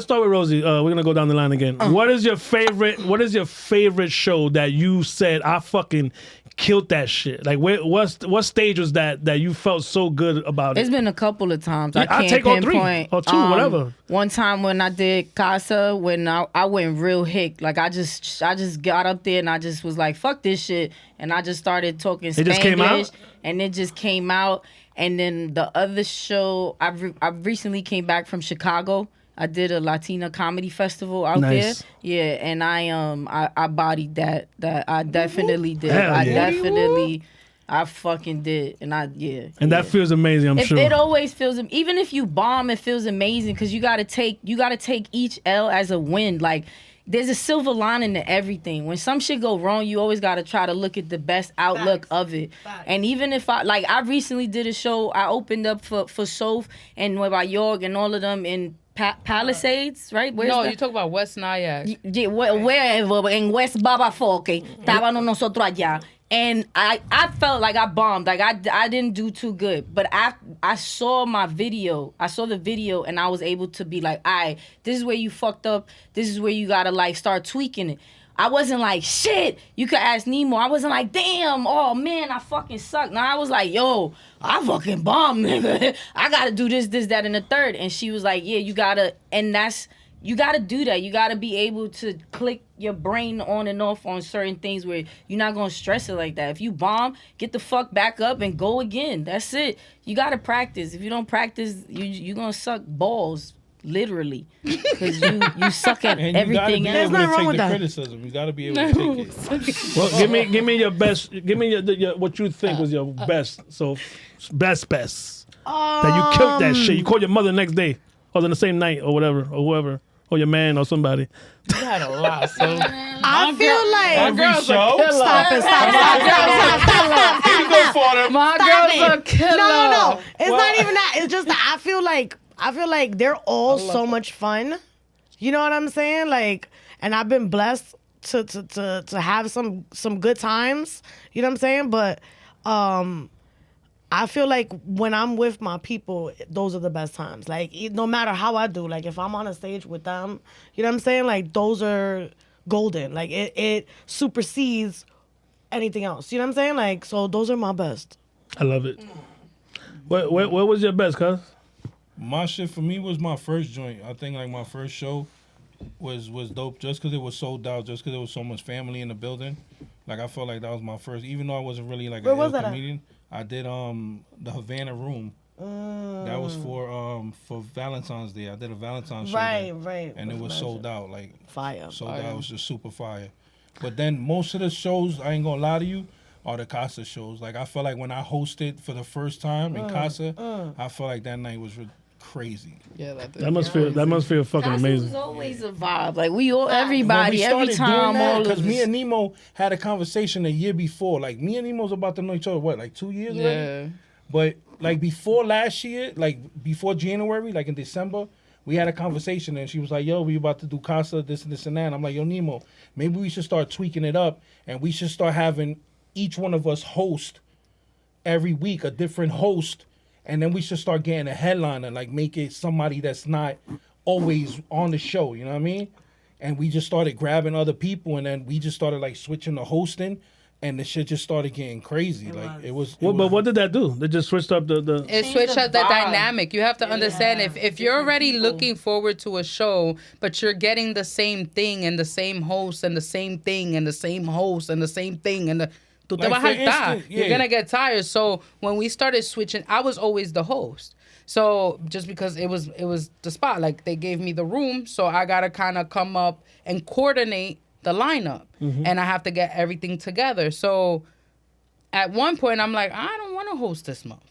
start with Rosie. We're gonna go down the line again. What is your favorite show that you said I fucking killed that shit? Like what stage was that you felt so good about it? It's been a couple of times. I I'll can't take all 3 pinpoint. or 2, whatever. One time when I did Casa, when I went real hick, like I just got up there and I just was like, fuck this shit, and I just started talking Spanglish, just came out? and it just came out. And then the other show, I recently came back from Chicago. I did a Latina comedy festival out Nice. there. Yeah, and I bodied that. I definitely did. Hell I yeah. definitely. I fucking did, and that feels amazing. I'm sure. It always feels, even if you bomb, it feels amazing because you gotta take each L as a win. Like there's a silver lining to everything. When some shit go wrong, you always gotta try to look at the best outlook of it. And even if I recently did a show, I opened up for Soph and Nueva York and all of them in Palisades, right? Where's No, that? you talk about West Nyack. Wherever en West Babafoque, estábamos nosotros allá. And I felt like I bombed. Like I didn't do too good. But I saw my video. I saw the video and I was able to be like, all right, this is where you fucked up. This is where you gotta like start tweaking it. I wasn't like, shit, you could ask Nemo. I wasn't like, damn, oh man, I fucking suck. No, I was like, yo, I fucking bombed, nigga. I gotta do this, that, and the third. And she was like, yeah, you gotta, and you gotta do that. You gotta be able to click your brain on and off on certain things where you're not gonna stress it like that. If you bomb, get the fuck back up and go again. That's it. You gotta practice. If you don't practice, you gonna suck balls. Literally, because you suck at And everything. There's nothing wrong with that. Criticism. You got to be able to take it. Well, give me your best. Give me your what you think was your best. So best that you killed that shit. You called your mother the next day, or the same night, or whatever, or whoever, or your man, or somebody. You had a lot, so. I feel like Every show. stop it. Here you go for them. My Stop girl's a it. killer. No. It's not even that. It's just that I feel like they're all so much fun. You know what I'm saying? Like, and I've been blessed to have some good times. You know what I'm saying? But I feel like when I'm with my people, those are the best times. Like, no matter how I do, like if I'm on a stage with them, you know what I'm saying? Like, those are golden. Like it supersedes anything else. You know what I'm saying? Like, so those are my best. I love it. What was your best, cuz? My shit for me was my first joint. I think like my first show was dope just because it was sold out, just because there was so much family in the building. Like I felt like that was my first, even though I wasn't really like Where a was that comedian. I did the Havana Room. That was for Valentine's Day. I did a Valentine's show there, Right. and it was sold out. Like Fire. sold out. It was just super fire. But then most of the shows, I ain't gonna lie to you, are the Casa shows. Like I felt like when I hosted for the first time in Casa, I felt like that night was crazy. Yeah, That must feel fucking Casa amazing. was always a vibe. Like we all, everybody, every time, all because of me us. and Nemo had a conversation a year before. Like me and Nemo's about to know each other what, like 2 years already? Yeah. But like before last year, like before January, like in December, we had a conversation and she was like, yo, we about to do Casa, this and this and that. And I'm like, yo, Nemo, maybe we should start tweaking it up and we should start having each one of us host every week, a different host. And then we should start getting a headliner, like make it somebody that's not always on the show, you know what I mean? And we just started grabbing other people and then we just started like switching the hosting and the shit just started getting crazy. Like it was. But what did that do? They just switched up the. It switched up the dynamic. You have to understand if you're already looking forward to a show, but you're getting the same thing and the same host and the same thing and the same host and the same thing and tú te vas a hartar. You're gonna get tired. So when we started switching, I was always the host. So just because it was the spot, like they gave me the room, so I gotta kind of come up and coordinate the lineup, and I have to get everything together. So at one point, I'm like, I don't want to host this month.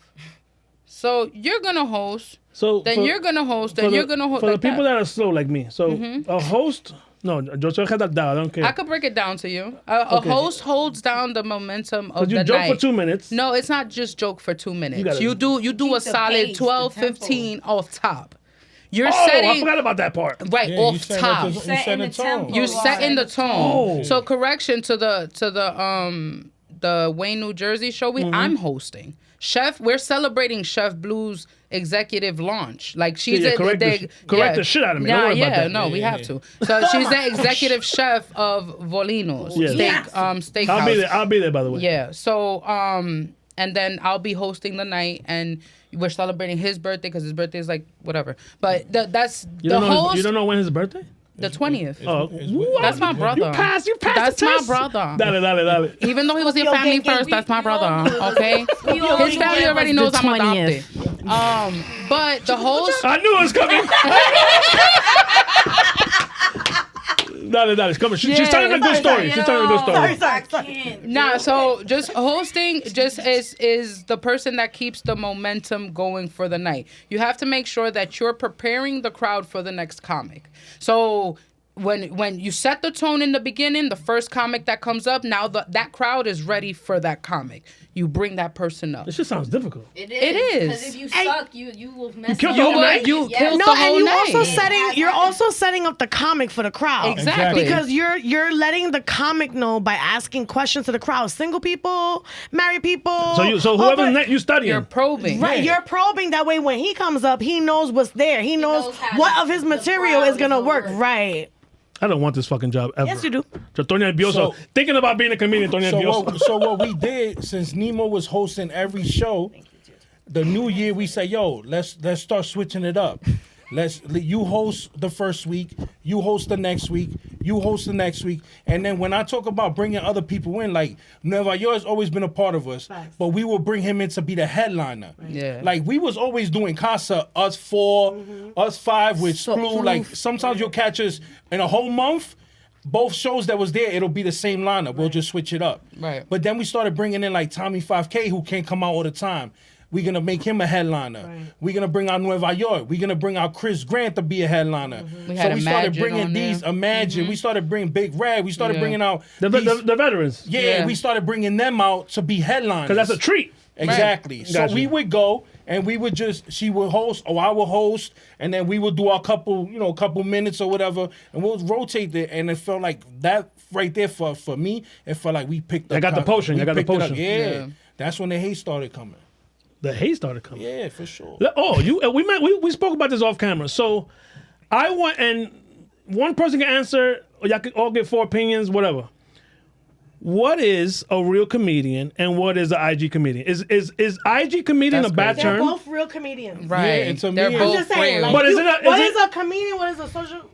So you're gonna host. So then you're gonna host. Then you're gonna host. For like the people that. that are slow like me, so a host. No, yo soy retardado. I don't care. I could break it down to you. A host holds down the momentum of the you night. joke for 2 minutes. No, it's not just joke for 2 minutes. You You do a solid pace, 12, the tempo. 15 off top. You're I setting forgot about that part. right Yeah, off you set top. the tone. You're setting the tone. Oh. So correction to the Wayne, New Jersey show I'm hosting. Chef, we're celebrating Chef Blue's executive launch. Like she's correct the shit out of me. Don't worry about that. No, we have to. So she's the executive chef of Volino's steakhouse. I'll be there by the way. Yeah. So and then I'll be hosting the night and we're celebrating his birthday because his birthday is like whatever. But that's You the don't host. you don't know when his birthday? The 20th. That's my brother. You passed That's the my test. brother. Dale. Even though he was your family first, that's my brother. Okay, his family already knows I'm adopted. But the host. I knew it was coming. Dale, it's coming. She's telling a good story. She's telling a good story. Sorry. Nah, so just hosting just is the person that keeps the momentum going for the night. You have to make sure that you're preparing the crowd for the next comic. So when you set the tone in the beginning, the first comic that comes up, now that crowd is ready for that comic. You bring that person up. This just sounds difficult. It is. Because if you suck, you will mess kill up. the whole night? You killed No, the and whole you night. also also setting up the comic for the crowd. Exactly. Because you're letting the comic know by asking questions to the crowd. Single people, married people. So whoever's next, you studying. You're probing. Right, you're probing. That way, when he comes up, he knows what's there. He knows what of his material is gonna work. Right. I don't want this fucking job ever. Yes, you do. So Tony Nervioso, thinking about being a comedian, Tony Nervioso. So what we did, since Nemo was hosting every show, the new year we say, yo, let's start switching it up. You host the first week, you host the next week, you host the next week, and then when I talk about bringing other people in, like Nueva York has always been a part of us, but we will bring him in to be the headliner. Yeah. Like we was always doing casa, us 4, us 5 with Screw. Like sometimes you'll catch us in a whole month. Both shows that was there, it'll be the same lineup. We'll just switch it up. Right. But then we started bringing in like Tommy 5K, who can't come out all the time. We're going to make him a headliner. Right. We're going to bring out Nueva York. We're going to bring out Chris Grant to be a headliner. We So had we started Imagine bringing on these, there. Imagine. We started bringing Big Red. We started bringing out The veterans. Yeah, we started bringing them out to be headliners. Because that's a treat. Exactly. Right. So Gotcha. we would go and we would she would host or I would host and then we would do our couple minutes or whatever and we'll rotate it and it felt like that right there for me, it felt like we picked up. I got the potion. we I got the picked it up. potion. Yeah. That's when the hate started coming. The hate started coming. Yeah, for sure. Oh, we spoke about this off camera. So I want, and one person can answer, or y'all can all get 4 opinions, whatever. What is a real comedian and what is an IG comedian? Is IG comedian That's a bad crazy. They're term? both real comedians. Right. Yeah, and to They're me, I'm both just saying. real. Like, But is it a- what is is a comedian? What is a social?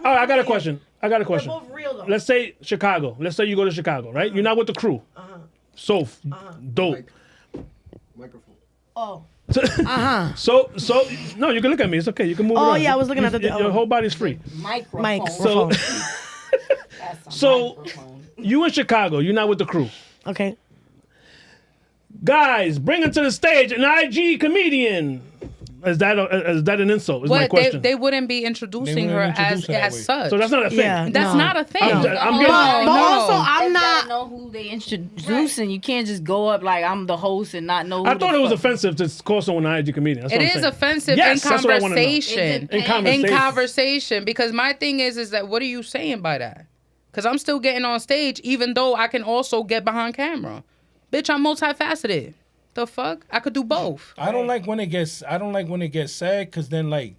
I got a question. They're both real though. Let's say Chicago. Let's say you go to Chicago, right? You're not with the crew. Sof, dope. Microphone. Oh. So no, you can look at me. It's okay. You can move. Oh, around. yeah, I was looking at the- Your whole body's free. Microphone. Mike. So, That's a so microphone. you in Chicago. You're not with the crew. Okay. Guys, bring him to the stage. An IG comedian. Is that an insult? Is my But question. they wouldn't be introducing They her wouldn't introduce her that way. as such. So that's not a thing. Yeah. That's No. not a thing. I'm getting. But also, I'm They not. gotta know who they introducing. You can't just go up like I'm the host and not know. Who I thought the it was fuck. offensive to call someone an IG comedian. That's It what I'm is saying. offensive Yes, in that's what I wanna know. conversation. It depends. In conversation. Because my thing is that what are you saying by that? Because I'm still getting on stage, even though I can also get behind camera. Bitch, I'm multifaceted. The fuck? I could do both. I don't like when it gets sad because then like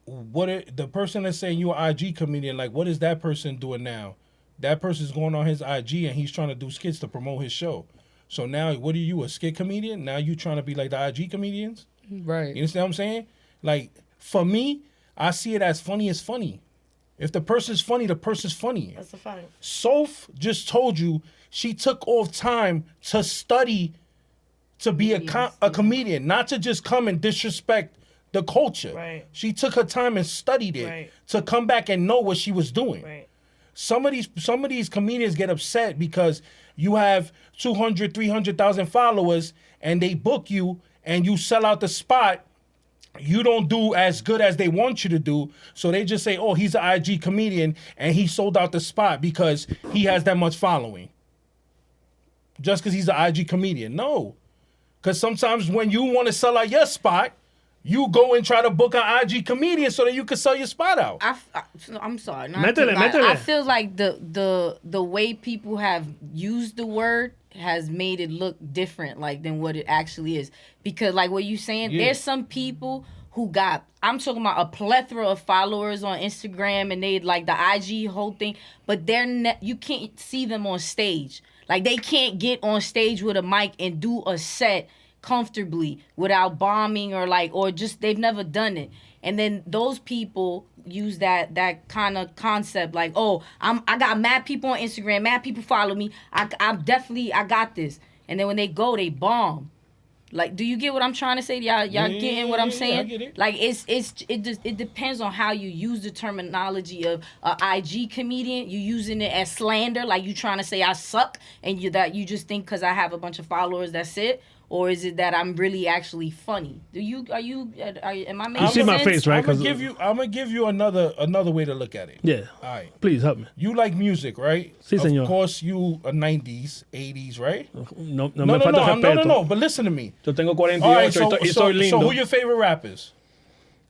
the person that's saying you're an IG comedian, like what is that person doing now? That person's going on his IG and he's trying to do skits to promote his show. So now what are you, a skit comedian? Now you trying to be like the IG comedians? Right. You understand what I'm saying? Like for me, I see it as funny as funny. If the person's funny, the person's funny. That's a fact. Soph just told you she took off time to study to be a comedian, not to just come and disrespect the culture. Right. She took her time and studied it Right. to come back and know what she was doing. Right. Some of these comedians get upset because you have 200, 300,000 followers and they book you and you sell out the spot. You don't do as good as they want you to do. So they just say, oh, he's an IG comedian and he sold out the spot because he has that much following. Just because he's an IG comedian. No. Because sometimes when you want to sell out your spot, you go and try to book an IG comedian so that you can sell your spot out. I'm sorry. not Métele, to lie. métele. I feel like the way people have used the word has made it look different, like than what it actually is. Because like what you saying, there's some people who got, I'm talking about a plethora of followers on Instagram and they like the IG whole thing, but you can't see them on stage. Like they can't get on stage with a mic and do a set comfortably without bombing or just they've never done it. And then those people use that kind of concept like, oh, I got mad people on Instagram, mad people follow me. I got this. And then when they go, they bomb. Like, do you get what I'm trying to say? Y'all getting what I'm saying? I get it. Like it depends on how you use the terminology of a IG comedian. You using it as slander, like you trying to say I suck, and you just think because I have a bunch of followers that's it, or is it that I'm really actually funny? Am I making You see my sense? face, right? I'm gonna give you another way to look at it. Yeah. All right. Please help me. You like music, right? Sí, señor. Of course, you are 90s, 80s, right? No me No, falta respeto. no. But listen to me. Yo tengo 48 All right, y soy lindo. so who your favorite rappers?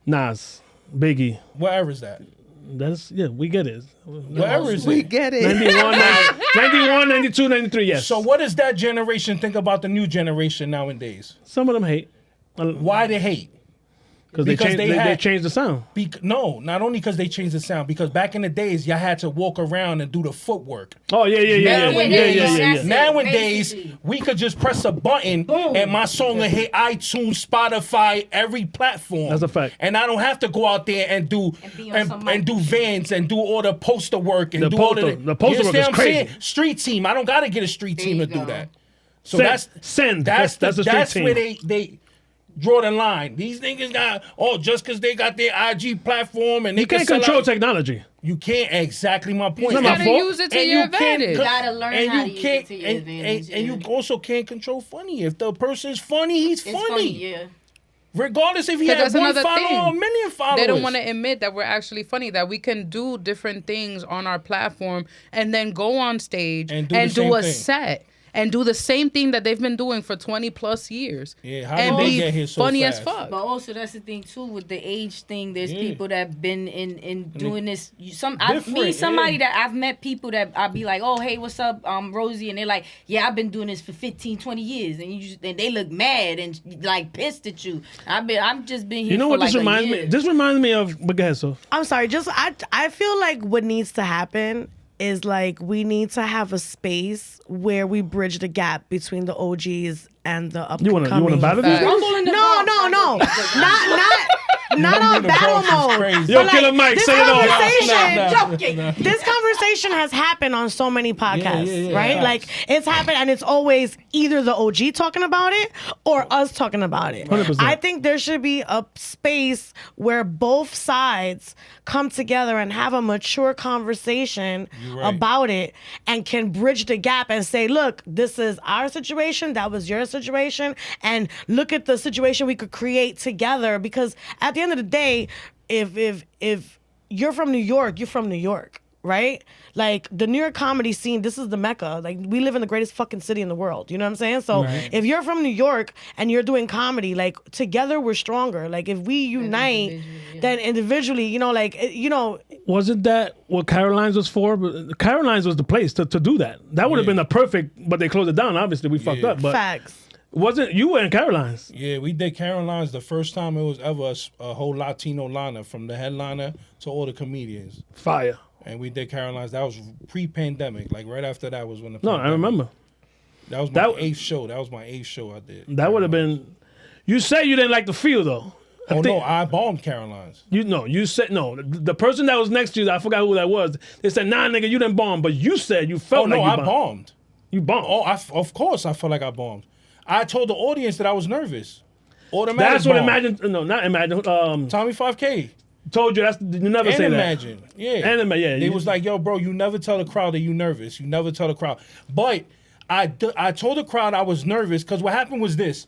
Nas, Biggie, What era is that? we get it. Whatever is We it? get it. 91, 92, 93, yes. So what does that generation think about the new generation nowadays? Some of them hate. Why they hate? Because they changed the sound. No, not only because they changed the sound, because back in the days, y'all had to walk around and do the footwork. Oh, yeah. Nowadays, we could just press a button and my song will hit iTunes, Spotify, every platform. That's a fact. And I don't have to go out there and do Vans and do all the poster work and The do all poster- of the poster work is I'm crazy. saying? Street team. I don't got to get a street team to do that. So That's that's a street team. where they draw the line. These niggas got just because they got their IG platform and they You can't can control technology. You can't. Exactly my point. You gotta use it to your advantage. You gotta learn how to use it to your advantage. And you also can't control funny. If the person's funny, he's It's funny. yeah. Regardless if he has that's one another follower thing. or a million followers. They don't want to admit that we're actually funny, that we can do different things on our platform and then go on stage And and do the do a same thing. set and do the same thing that they've been doing for 20 plus years. Yeah, how and did they be get here so funny fast? as fuck. But also that's the thing too with the age thing. There's Yeah. people that have been in doing this. Different, Somebody yeah. that I've met people that I'll be like, oh hey, what's up, Rosie, and they're like, yeah, I've been doing this for 15, 20 years, and they look mad and like pissed at you. I'm just been here. You know for what like this reminds me? This reminds me of. But go ahead, so. I'm sorry. I feel like what needs to happen is like we need to have a space where we bridge the gap between the OGs and the upcoming. You wanna battle these No, guys? no. Not on The battle Bronx is mode. crazy. Yo, But, like, Killer Mike, this set it off. conversation- This conversation has happened on so many podcasts, yeah, right? facts. Like it's happened, and it's always either the OG talking about it or us talking about it. 100%. I think there should be a space where both sides come together and have a mature conversation You're right. about it and can bridge the gap and say, look, this is our situation, that was your situation, and look at the situation we could create together. Because at the end of the day, if you're from New York, you're from New York, right? Like the New York comedy scene, this is the Mecca. Like we live in the greatest fucking city in the world. You know what I'm saying? So if you're from New York and you're doing comedy, like together we're stronger. Like if we unite, then individually, Wasn't that what Caroline's was for? But Caroline's was the place to do that. That would have been the perfect, but they closed it down. Obviously, we fucked up. But facts. wasn't you were in Caroline's? Yeah, we did Caroline's the first time it was ever a whole Latino lineup from the headliner to all the comedians. Fire. And we did Caroline's. That was pre-pandemic. Like right after that was when the No, I remember. That was my eighth show. That was my eighth show I did. That would have been. You said you didn't like the feel though. I bombed Caroline's. You said no. The person that was next to you, I forgot who that was. They said, "Nah, nigga, you didn't bomb," but you said you felt like you I bombed. bombed. You bombed. Oh, of course I felt like I bombed. I told the audience that I was nervous. Automatic That's what bomb. Imagine. No, not Imagine. Tommy 5K. Told you you never And say that. Imagine. Yeah. Yeah. They was like, yo, bro, you never tell the crowd that you nervous. You never tell the crowd. But I told the crowd I was nervous because what happened was this.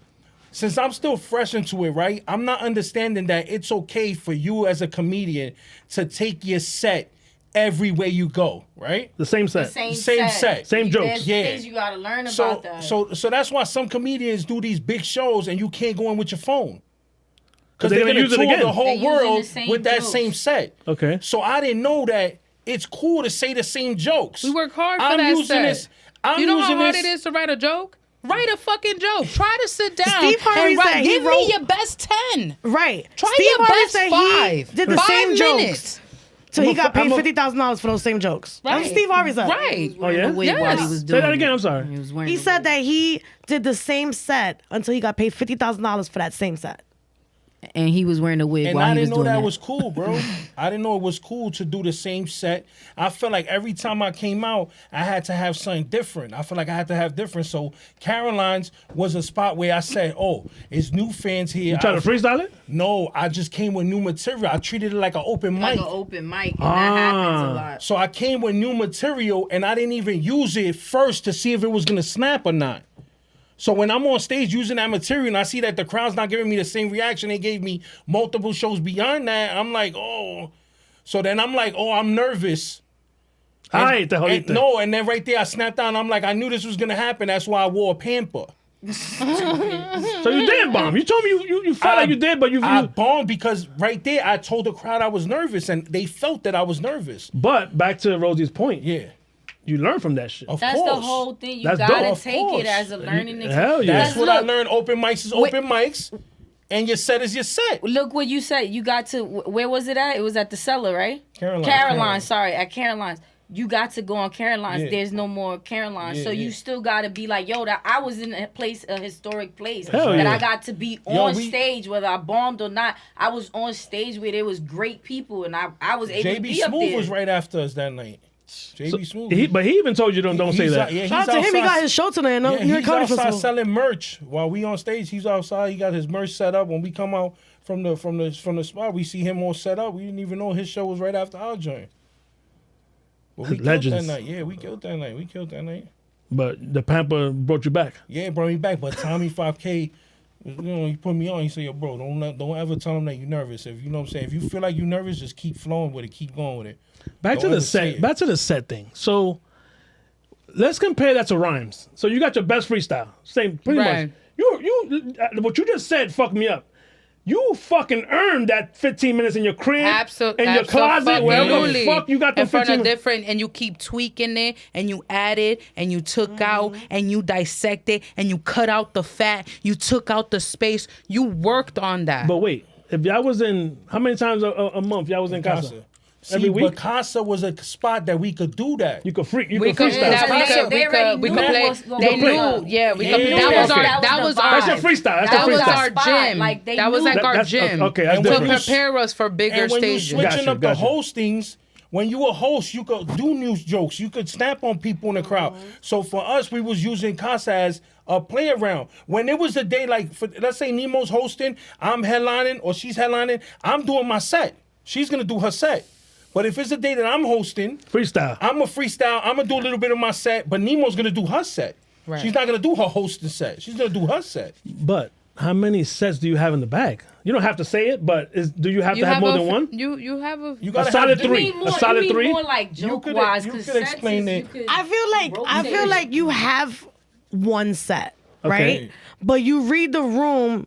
Since I'm still fresh into it, right? I'm not understanding that it's okay for you as a comedian to take your set everywhere you go, right? The same set. Same set. Same jokes. There's Yeah. things you gotta learn So about that. so that's why some comedians do these big shows and you can't go in with your phone. Because they're they're gonna going to use it tour again. the whole They're using world the same with that jokes. same set. Okay. So I didn't know that it's cool to say the same jokes. We work hard for I'm that using set. this. I'm You know how using hard this. it is to write a joke? Write a fucking joke. Try to sit down Steve Harvey and write. said he Give wrote- me your best 10. Right. Try Steve your Harvey best said 5. he did the 5 same minutes. jokes. So he got paid I'm a- $50,000 for those same jokes. That's Right. what Steve Harvey said. Right. Oh yeah. The wig while he Yes. was Say doing that again. it. I'm sorry. He was wearing He the said wig. that he did the same set until he got paid $50,000 for that same set. And he was wearing a wig And while I he was didn't know doing that that. was cool, bro. I didn't know it was cool to do the same set. I felt like every time I came out, I had to have something different. I felt like I had to have different. So Caroline's was a spot where I said, oh, it's new fans here. You trying to freestyle it? No, I just came with new material. I treated it like an open Like mic. an open mic, and that happens a lot. So I came with new material and I didn't even use it first to see if it was going to snap or not. So when I'm on stage using that material and I see that the crowd's not giving me the same reaction they gave me multiple shows beyond that, I'm like, oh. So then I'm like, oh, I'm nervous. Ay, te jodiste. No, and then right there I snapped out and I'm like, I knew this was going to happen. That's why I wore a pamper. So you did bomb. You told me you felt like you did, but I bombed because right there I told the crowd I was nervous, and they felt that I was nervous. But back to Rosie's point. Yeah. You learn from that shit. Of That's course. the whole thing. You That's gotta dope. take it as a learning experience. Hell yeah. That's what I learned. Open mics is open mics, and your set is your set. Look what you said. You got to, where was it at? It was at the Cellar, right? Caroline. Sorry, at Caroline's. You got to go on Caroline's. Yeah. There's no more Caroline's. Yeah, so you still got to be like, yo, that I was in a historic place. Hell that yeah. I got to be on stage, whether I bombed or not. I was on stage where there was great people, and I was able to be JB up Smooth there. was right after us that night. JB Smooth. But he even told you don't say that. Yeah, Shout out to him. He got his show tonight. No, New York he's Comedy outside Festival. selling merch while we on stage. He's outside. He got his merch set up. When we come out from the spot, we see him all set up. We didn't even know his show was right after our joint. But we Legends. killed that night. Yeah, we killed that night. But the Pampa brought you back. Yeah, brought me back. But Tommy 5K, he put me on. He said, "Yo, bro, don't ever tell him that you're nervous. If you know what I'm saying, if you feel like you're nervous, just keep flowing with it. Keep going with it." Back to the set. Back to the set thing. So let's compare that to rhymes. So you got your best freestyle. Same, pretty much. What you just said fucked me up. You fucking earned that 15 minutes in your crib, in your closet, wherever the fuck you got the 15 minutes. Different, and you keep tweaking it, and you added, and you took out, and you dissected, and you cut out the fat, you took out the space, you worked on that. But wait, if y'all was in, how many times a month y'all was in Casa? Every week? But Casa was a spot that we could do that. You could freestyle. We could play. They knew. Yeah, we could. That was our. That's your freestyle. That was our gym. That was like our gym. Okay, to prepare us for bigger stages. And when you switching up the hostings, when you a host, you could do news jokes. You could snap on people in the crowd. So for us, we was using Casa as a play around. When it was a day like, let's say Nemo's hosting, I'm headlining or she's headlining, I'm doing my set. She's gonna do her set. But if it's a day that I'm hosting, freestyle. I'm a freestyle. I'm gonna do a little bit of my set, but Nemo's gonna do her set. Right. She's not gonna do her hosting set. She's gonna do her set. But how many sets do you have in the bag? You don't have to say it, but do you have to have more than one? You have a. You got a solid three. More, a solid three. More like joke wise. You could explain it. I feel like you have one set, right? Okay. But you read the room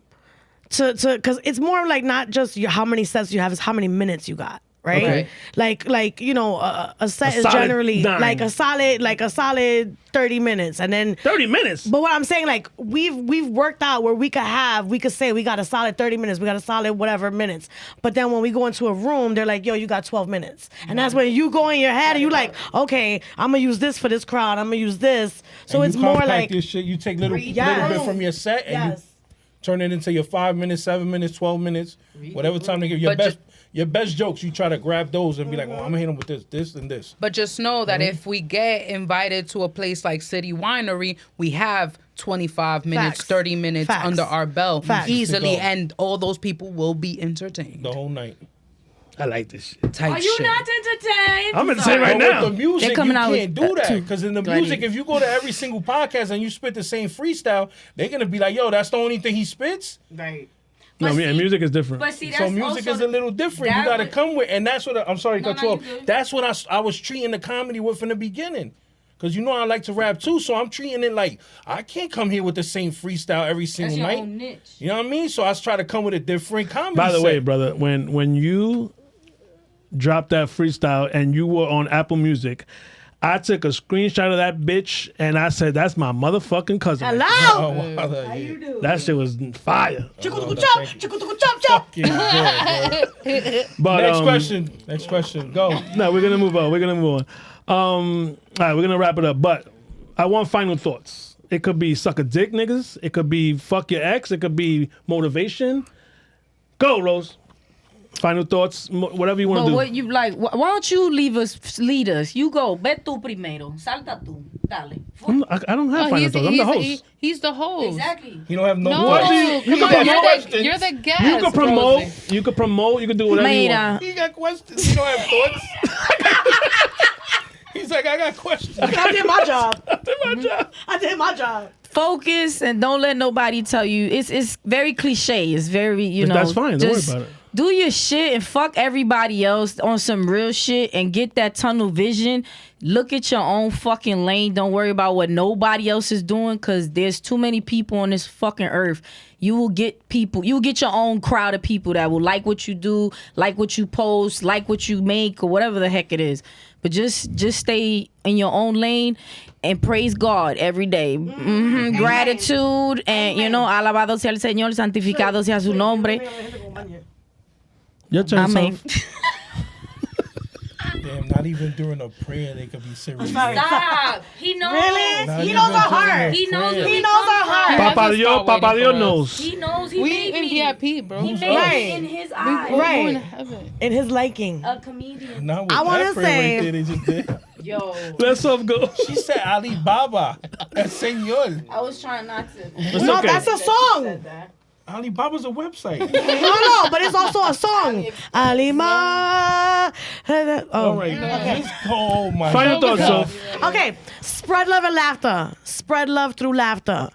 to because it's more like not just how many sets you have, it's how many minutes you got. Right, okay. like you know, a set is generally 9. like a solid 30 minutes, and then 30 minutes. But what I'm saying, like we've worked out where we could say we got a solid 30 minutes, we got a solid whatever minutes. But then when we go into a room, they're like, yo, you got 12 minutes, and that's when you go in your head and you like, okay, I'm gonna use this for this crowd, I'm gonna use this. So and it's more like this shit. You take little bit from your set and you turn it into your 5 minutes, 7 minutes, 12 minutes, whatever time they give you your best jokes. You try to grab those and be like, "Oh, I'm gonna hit them with this, and this." But just know that if we get invited to a place like City Winery, we have 25 minutes, 30 minutes under our belt easily, and all those people will be entertained the whole night. I like this shit. Are you not entertained? I'm entertained right now. With the music, you can't do that. Because in the music, if you go to every single podcast and you spit the same freestyle, they're going to be like, yo, that's the only thing he spits? Right. No, music is different. But see, so music is a little different. You got to come with, and that's what, I'm sorry to cut you off. That's what I was treating the comedy with from the beginning. Because you know I like to rap too, so I'm treating it like, I can't come here with the same freestyle every single night. That's your own niche. You know what I mean? So I try to come with a different comedy By the set. way, brother, when you dropped that freestyle and you were on Apple Music, I took a screenshot of that bitch and I said, that's my motherfucking cousin. Hello. Oh, wow, How you do? That shit was fire. Chop. But, Next question. Go. No, we're gonna move on. All right, we're gonna wrap it up. But I want final thoughts. It could be suck a dick, niggas. It could be fuck your ex. It could be motivation. Go, Rose. Final thoughts, whatever you want to do. What you like? Why don't you lead us? You go. Ve tú primero. Salta tú. Dale. I don't have final thoughts. I'm the host. He's the host. Exactly. You don't have no No, questions. you're the guest. You can promote. Rosie. You can promote. You can do whatever you want. He got questions. You don't have thoughts. He's like, I got questions. I did my job. I did my job. Focus and don't let nobody tell you. It's very cliche. It's very, you know. That's fine. Don't worry about it. do your shit and fuck everybody else on some real shit and get that tunnel vision. Look at your own fucking lane. Don't worry about what nobody else is doing, because there's too many people on this fucking earth. You will get your own crowd of people that will like what you do, like what you post, like what you make, or whatever the heck it is. But just stay in your own lane and praise God every day. Gratitude and, alabado sea el Señor, santificado sea su nombre. Your turn, Amen. Soph. Damn, not even during a prayer they could be serious. Stop. He knows. Really? Not He even knows our during heart. a He knows. prayer. He knows our heart. Papa Dios, Papa Dios He knows. He knows. He We made in me. VIP, bro. He made Right. me in his eyes. We're going to Right. heaven. In his liking. A comedian. Not with I wanna that prayer say- right there they just did. Yo. Let Soph go. She said Alibaba. That's Senor. I was trying not to. It's No, okay. that's a song. Said that. Alibaba's a website. No, but it's also a song. Alima. All right, let's go. Oh my Final thoughts, God. Soph. Okay, spread love and laughter. Spread love through laughter.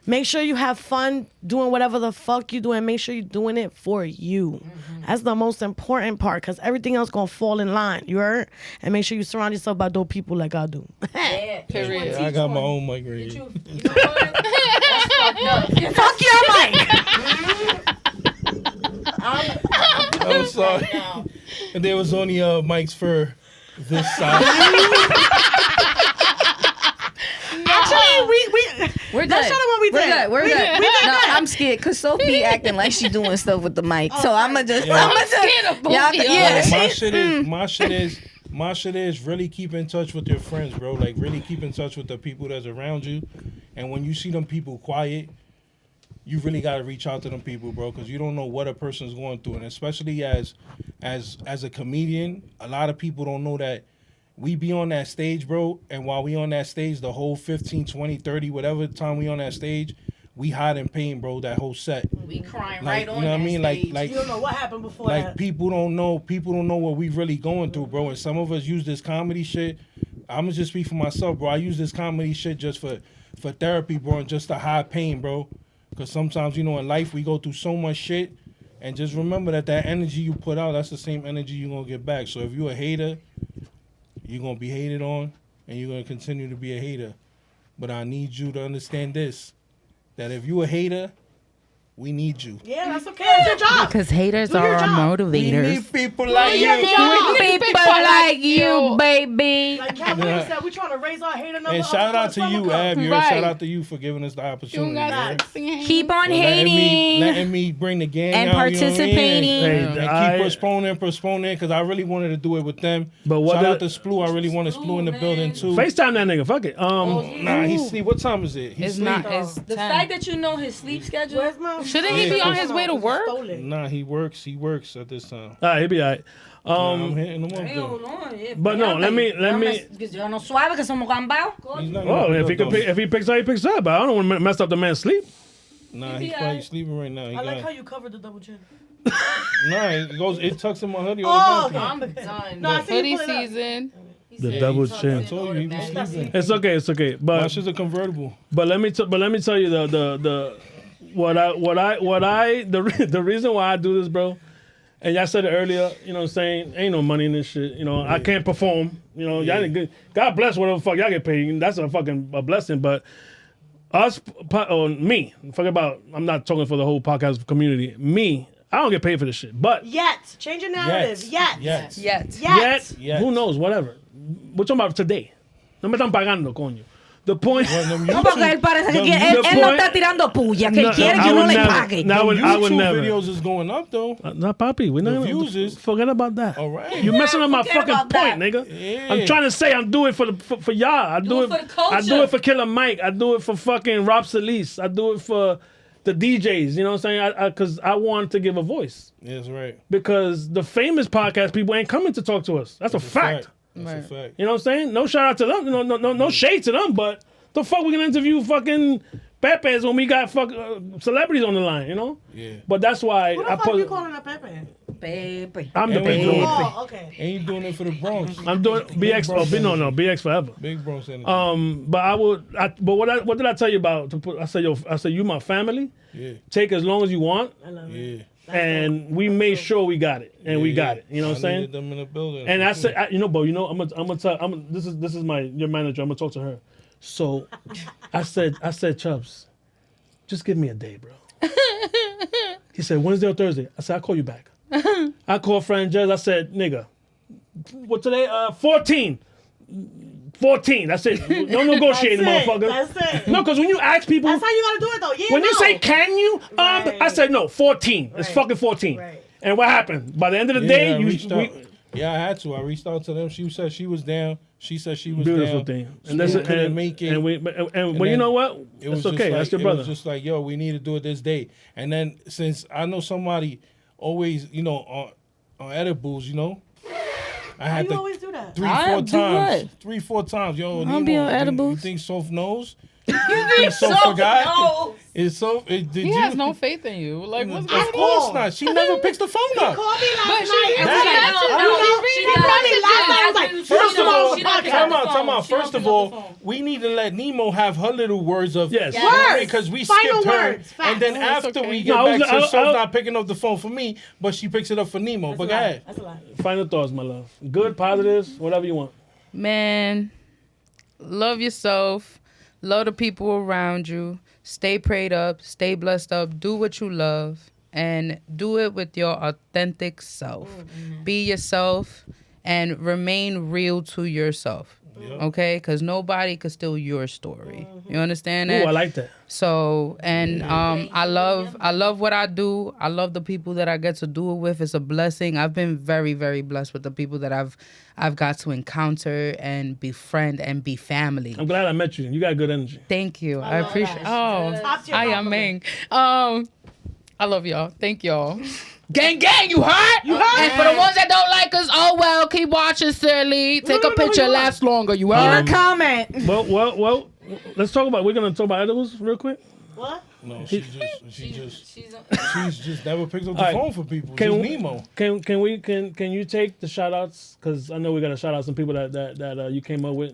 Make sure you have fun doing whatever the fuck you doing. Make sure you're doing it for you. That's the most important part, because everything else gonna fall in line. You heard? And make sure you surround yourself by dope people like I do. Yeah. Period. Yeah, I got my own mic right here. You know what? That's fucked up. Fuck your mic. I'm sorry. Now. And there was only mics for this side. Actually, we We're good. Let's show them what we We're did. good. We're We good. did- we did No, good. I'm scared because Sophie acting like she doing stuff with the mic. So I'm gonna just. Yeah. I'm gonna scared of both of y'all. Yeah. My shit is really keep in touch with your friends, bro. Like really keep in touch with the people that's around you. And when you see them people quiet, you really gotta reach out to them people, bro, because you don't know what a person's going through. And especially as a comedian, a lot of people don't know that we be on that stage, bro. And while we on that stage, the whole 15, 20, 30, whatever time we on that stage, we hide in pain, bro, that whole set. We crying Like, right on you know what I that mean? stage. Like You don't know what happened before like that. people don't know what we really going through, bro. And some of us use this comedy shit. I'ma just speak for myself, bro. I use this comedy shit just for therapy, bro, and just to hide pain, bro. Because sometimes, in life we go through so much shit, and just remember that energy you put out, that's the same energy you're gonna get back. So if you're a hater, you're gonna be hated on, and you're gonna continue to be a hater. But I need you to understand this, that if you a hater, we need you. Yeah, that's okay. It's your job. Because haters Do your are our job. We motivators. need people like Yeah, you. yeah. People like you, baby. Like Cat Williams said, we're trying to raise our hater number. And up shout out to for you, summer Ab. club. Right. Shout out to you for giving us the opportunity. You got man. Keep on For hating letting me bring the gang and out, you know what I mean? participating. Hey, And I- keep postponing, because I really wanted to do it with them. But what Shout out the- to Splu. I really wanted Splu in the building too. FaceTime that nigga. Fuck it. Nah, he's sleep. What time is it? He's It's not. It's The 10. fact that you know his sleep schedule. Where's my? Shouldn't he be on his way to work? Stolen. Nah, he works at this time. All right, he'll be all right. I'm hitting him up Hey, though. hold on, yeah, But no, let me. Because yo no suave que somos gambados. He's not Oh, gonna if he pick can up, if he picks up, he picks up. But I don't want to mess up the man's sleep. though. Nah, he's probably sleeping right now. He I like how got, you covered the double chin. nah, it tucks in my hoodie all Oh, the time. okay. I'm done. No, I see Hoodie you pull it up. season. The double chin. I told you he was sleeping. It's okay. It's okay. My But shit's a convertible. let me tell you the the reason why I do this, bro. And y'all said it earlier, you know what I'm saying? Ain't no money in this shit. You know, I can't perform. You know, y'all ain't good. God bless whatever the fuck y'all get paid. That's a fucking blessing. But us, or me, forget about, I'm not talking for the whole podcast community. Me, I don't get paid for this shit. But Yet. Change your narrative. Yet. Yes. Yet. Yet. yet, who knows, whatever. We're talking about today. No me están pagando, coño. The point. No, porque él parece que quiere, él no point- está tirando puya, que No, él quiere I que uno would le never. pague. No, I would YouTube never. videos is going up though. Not Poppy. We're not The gonna views is- forget about that. All right. You're messing up my Forget fucking about point, that. nigga. Yeah. I'm trying to say I'm doing it for y'all. I do it for the culture. I do it for Killer Mike. I do it for fucking Rob Solis. I do it for the DJs. You know what I'm saying? Because I want to give a voice. That's right. Because the famous podcast people ain't coming to talk to us. That's a fact. That's a fact. You know what I'm saying? No shout out to them. No shade to them. But the fuck we gonna interview fucking Pepe's when we got celebrities on the line? You know? Yeah. But that's why Who the I fuck you put. calling a Pepe? Pepe. I'm the And we big doing- dude. Oh, okay. And you doing it for the Bronx. I'm doing BX. Bronx No, energy. BX forever. Big Bronx energy. But what did I tell you about? I said you my family. Yeah. Take as long as you want. I love it. Yeah. and we made sure we got it, and we got it. You know what I'm saying? Needed them in the building. And I said, Bo, I'm gonna tell. This is your manager. I'm gonna talk to her. So, I said, Chubbs, just give me a day, bro. He said, Wednesday or Thursday. I said, I'll call you back. I called friend Jez. I said, nigga, what today? 14. 14. That's it. No negotiating, motherfucker. That's it. No, because when you ask people, That's how you gotta do it, though. Yeah, when you say, can you? Right. I said, no, 14. It's Right. fucking 14. Right. And what happened? By the end of the day, I reached out. we Yeah, I had to. I reached out to them. She said she was down. She said she was beautiful down. thing. And that's couldn't make it. And well, you know what? It was It's okay. just That's your It brother. was just like, yo, we need to do it this day. And then since I know somebody always, on edibles, I had you to always do that? 3-4 times. what? 3-4 times. Yo, I don't be on You edibles. think Soph knows? You think Soph forgot? Is Soph? Did He you? has no faith in you. Like, what's going Of course not. She never picks the phone up. Call me last she- night. First of all, She don't pick up time the out. phone. She don't First pick of up all, the phone. we need to let Nemo have her little words of Yes. because we Final skipped her, words. Facts. and then it's after okay. we get No, I was- back to I- Soph's I- not picking up the phone for me, but she picks it up for Nemo. But go ahead. That's a lie. Final thoughts, my love. Good, positives, whatever you want. Man, love yourself. Love the people around you. Stay prayed up. Stay blessed up. Do what you love. And do it with your authentic self. Be yourself and remain real to yourself. Okay? Because nobody could steal your story. You understand Ooh, that? I like that. So, and I love what I do. I love the people that I get to do it with. It's a blessing. I've been very, very blessed with the people that I've got to encounter and befriend and be family. I'm glad I met you. You got good energy. Thank you. I love appreciate. that. Top tier I am compliment. Ming. I love y'all. Thank y'all. Gang, gang, you heard? You heard? And for the ones that don't like us, oh well, keep watching, silly. Take a picture, lasts longer. You heard? Comment. Well, let's talk about. We're gonna talk about edibles real quick. What? No, she's just never picks up the All right. phone for people. Can Just we- Nemo. Can you take the shout outs? Because I know we got to shout out some people that you came up with.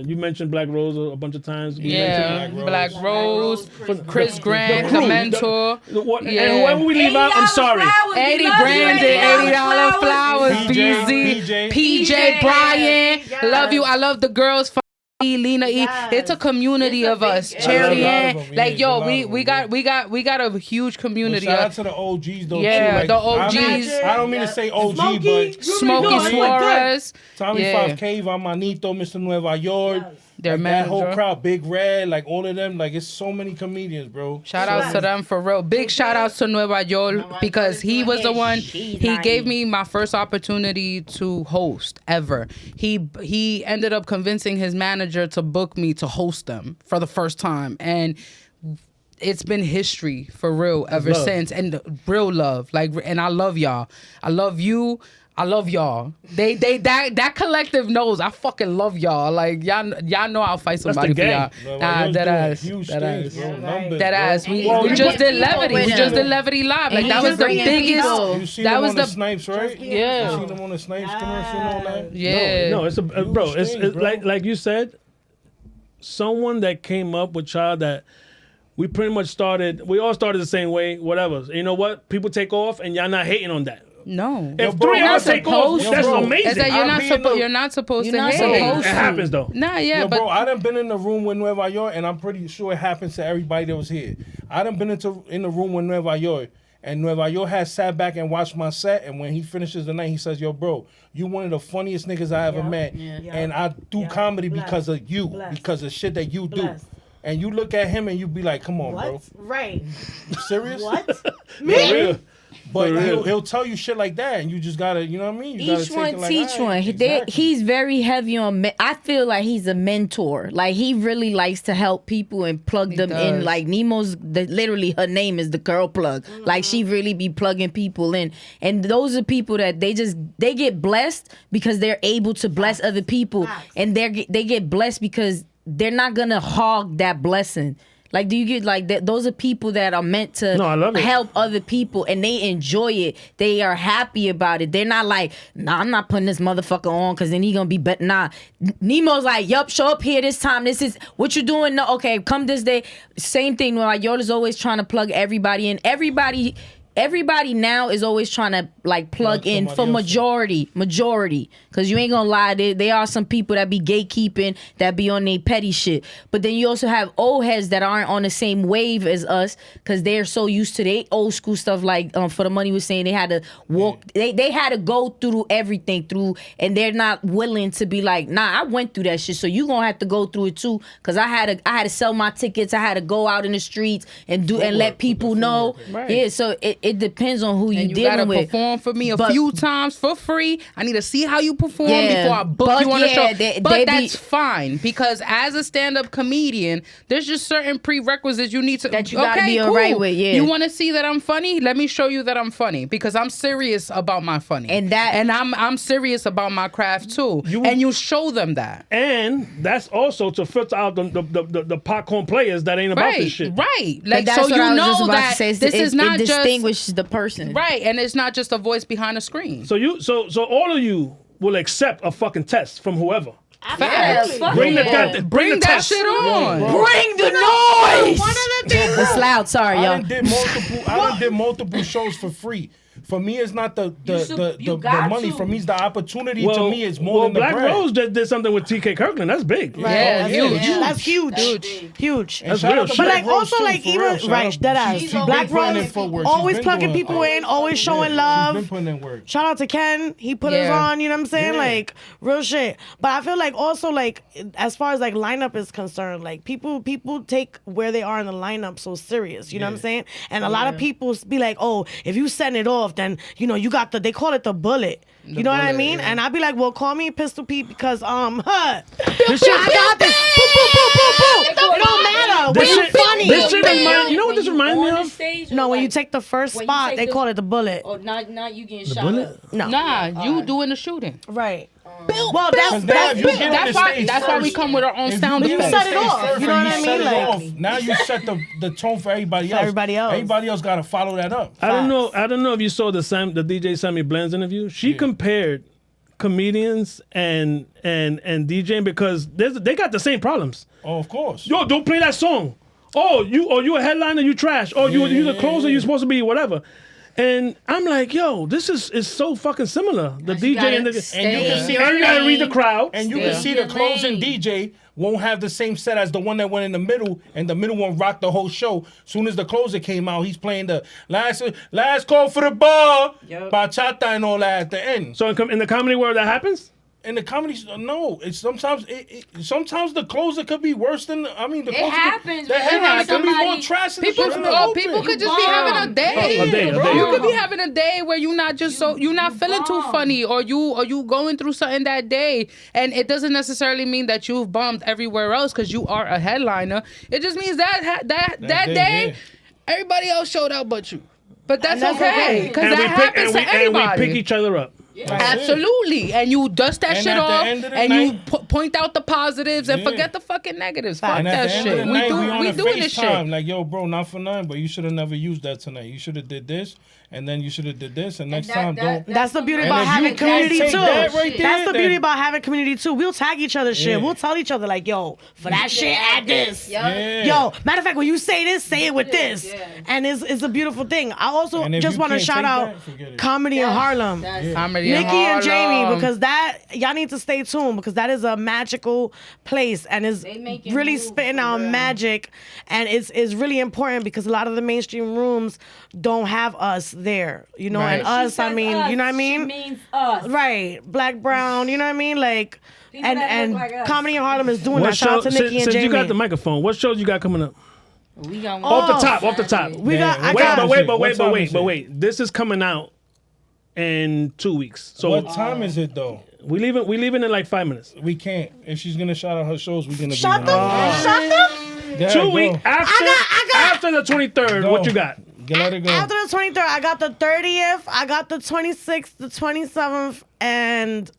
You mentioned Black Rose a bunch of times. We Yeah, mentioned Black Rose, Chris Grant, crew, the mentor. And Yeah. whoever we leave out, I'm sorry. Eddie Brandon, $80 flowers, BZ, PJ Bryan. Yes. Love you. I love the girls. Lena E. Yes. It's a community of us. big Charity energy. and like yo, It's a lot of we them, got a huge But community. shout out to the OGs though. Yeah, too. Like, the OGs. I don't mean to say OG, Smokey, but Smokey Suarez. Tommy Yeah. 5K, Manito, Mr. Nueva York. Their Like, that whole manager. crowd, Big Red, like all of them, like it's so many comedians, bro. Shout outs to them for real. Big shout outs to Nueva York because he was the one. He gave me my first opportunity to host ever. He ended up convincing his manager to book me to host them for the first time, and it's been history for real ever love. since. And real love, like, and I love y'all. I love you. I love y'all. That collective knows I fucking love y'all. Like y'all know I'll fight the somebody for gang. y'all. Nueva Nah, York's that doing ass. huge That things, ass. bro. Numbers, That bro. ass. We Well, just did people levity. with We him. just did levity live. Like And that he was the bringing biggest. people. You seen That them was on the the Snipes, right? Yeah. You seen them on the Snipes commercial and all that? Yeah. No, it's a bro. Huge It's thing, bro. like you said. Someone that came up with y'all that we pretty much started. We all started the same way. Whatever. You know what? People take off, and y'all not hating on that. No. If bro, three you're of us not take off, supposed that's to. amazing. It's that I'll be in the- you're not supposed You're to not hate. supposed It happens though. Nah, yeah, Yo, but bro, I done been in the room with Nueva York, and I'm pretty sure it happens to everybody that was here. I done been in the room with Nueva York, and Nueva York has sat back and watched my set, and when he finishes the night, he says, yo, bro, you one of the funniest niggas I ever met, and I do comedy because of you, because of shit that you do. Blessed. And you look at him and you be like, come on, bro. What? Right. You serious? What? For real. But For real. he'll tell you shit like that, and you just gotta, you know what I mean? You Each gotta one take it like, teach all one. right, exactly. He's very heavy on. I feel like he's a mentor. Like he really likes to help people and plug them in. does. Like Nemo's, literally her name is the curl plug. Like she really be plugging people in. And those are people that they get blessed because they're able to bless other people, and they get blessed because they're not gonna hog that blessing. Like, do you get like that? Those are people that are meant to No, I love it. help other people, and they enjoy it. They are happy about it. They're not like, nah, I'm not putting this motherfucker on because then he gonna be better. Nah, Nemo's like, yup, show up here this time. This is what you doing. No, okay, come this day. Same thing. Like Yola's always trying to plug everybody in. Everybody everybody now is always trying to like plug in for majority, because you ain't gonna lie, there are some people that be gatekeeping, that be on their petty shit. But then you also have old heads that aren't on the same wave as us, because they're so used to their old school stuff. Like For the Money was saying, they had to walk, they had to go through everything through, and they're not willing to be like, nah, I went through that shit, so you gonna have to go through it too. Because I had to sell my tickets, I had to go out in the streets and let people know. Right. Yeah, so it depends on who you dealing with. You gotta perform for me a few times for free. I need to see how you perform before I book you on a show. That's fine, because as a stand-up comedian, there's just certain prerequisites you need to that you gotta be alright with. Yeah, you want to see that I'm funny? Let me show you that I'm funny, because I'm serious about my funny, and I'm serious about my craft too. And you show them that, and that's also to filter out the popcorn players that ain't about this shit. Right, like so you know that this is not just distinguishes the person, right? And it's not just a voice behind a screen. So all of you will accept a fucking test from whoever. Facts. Bring the that shit on. Bring the noise. One of the things. It's loud. Sorry, y'all. I did multiple shows for free. For me, it's not the money. For me, it's the opportunity. To me, it's more than the Black bread. Rose did something with TK Kirkland. That's big. Right. Yeah, That's huge. That's real. But like also like even right, that ass. Black Rose always plugging people in, always showing love. She's been putting in work. Shout out to Ken. He put us on. You know what I'm saying? Yeah. Like real shit. But I feel like also like as far as like lineup is concerned, like people take where they are in the lineup so serious. You know what I'm saying? And a lot of people be like, oh, if you send it off, then you know you got they call it the bullet. You know what I mean? Yeah. And I'd be like, well, call me Pistol Pete because this shit, I got this. It don't matter. When you funny. This shit you know what this reminds me of? No, when you take the first spot, they call it the bullet. Oh, not you getting shot bullet? No. Nah, you doing the shooting. Right. Well, that's why we come with our own sound effects. You set it off. You know what I mean? Like now you set the tone for everybody else. Everybody else got to follow that up. I don't know if you saw the DJ Sammy Blends interview. She compared comedians and DJing because they got the same problems. Oh, of course. Yo, don't play that song. Oh, you a headliner, you trash. Oh, you the closer, you supposed to be whatever. And I'm like, yo, this is so fucking similar. The DJ and you gotta read the crowd. And you can see the closing DJ won't have the same set as the one that went in the middle, and the middle one rocked the whole show. Soon as the closer came out, he's playing the last call for the ball, bachata and all that at the end. So in the comedy world, that happens? In the comedy, no. It's sometimes the closer could be worse than the closer. It happens. It could be more trash. People could just be having a day. You could be having a day where you're not feeling too funny, or you going through something that day, and it doesn't necessarily mean that you've bombed everywhere else because you are a headliner. It just means that day everybody else showed out but you. But that's okay because that happens to anybody. And we pick each other up. Yeah. Absolutely, and you dust that shit off, and you point out the positives and forget the fucking negatives. Fuck that shit. We doing this shit. Like, yo, bro, not for nothing, but you should have never used that tonight. You should have did this, and then you should have did this, and next time don't. That's the beauty about having community too. That's the beauty about having community too. We'll tag each other shit. We'll tell each other like, yo, for that shit, add this. Yo, matter of fact, when you say this, say it with this, and it's a beautiful thing. I also just want to shout out Comedy in Harlem. Nikki and Jamie, because that y'all need to stay tuned because that is a magical place and is really spitting out magic, and it's really important because a lot of the mainstream rooms don't have us there, you know, and us, I mean, you know what I mean? She means us. Right, black, brown, you know what I mean? Like, and like Comedy in Harlem is doing that. Shout out to Nikki and Jamie. Since you got the microphone, what shows you got coming up? We got off the top. Wait. This is coming out in 2 weeks. So what time is it though? We leaving in like 5 minutes. We can't. If she's gonna shout out her shows, we're gonna shut them. 2 weeks after the 23rd. Go. What you got? Let it go. After the 23rd, I got the 30th, I got the 26th, the 27th, and.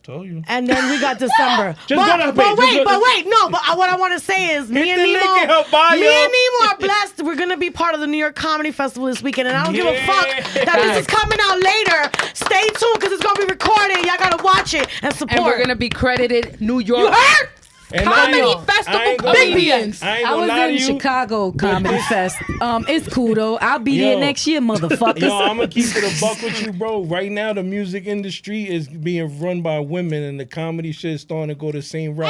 Told you. And then we got December. But wait. No, but what I want to say is me and Nemo are blessed. We're going to be part of the New York Comedy Festival this weekend. And I don't give a fuck that this is coming out later. Stay tuned because it's going to be recorded. Y'all got to watch it and support. And we're going to be credited New York. You heard? And Comedy festival comedians. I ain't I gonna was lie to in you. Chicago Comedy Fest. It's cool though. I'll be there next year, motherfuckers. Yo, I'm gonna keep it a buck with you, bro. Right now, the music industry is being run by women, and the comedy shit is starting to go the same route.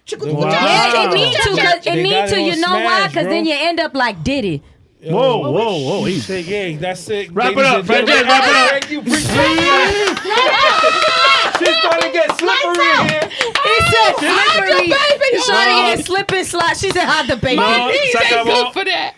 Yeah, it need to. They got it on You know why? Smash, Because bro. then you end up like Diddy. Yo, Whoa. Easy. Shit, yeah, that's it. Wrap it ladies up, and Fred gentlemen. J, wrap it up. Thank you, appreciate it. She's starting to get slippery in here. He said slippery. baby. Shorty had slip and slide. She said, hide the baby. No, se They acabó. good for that.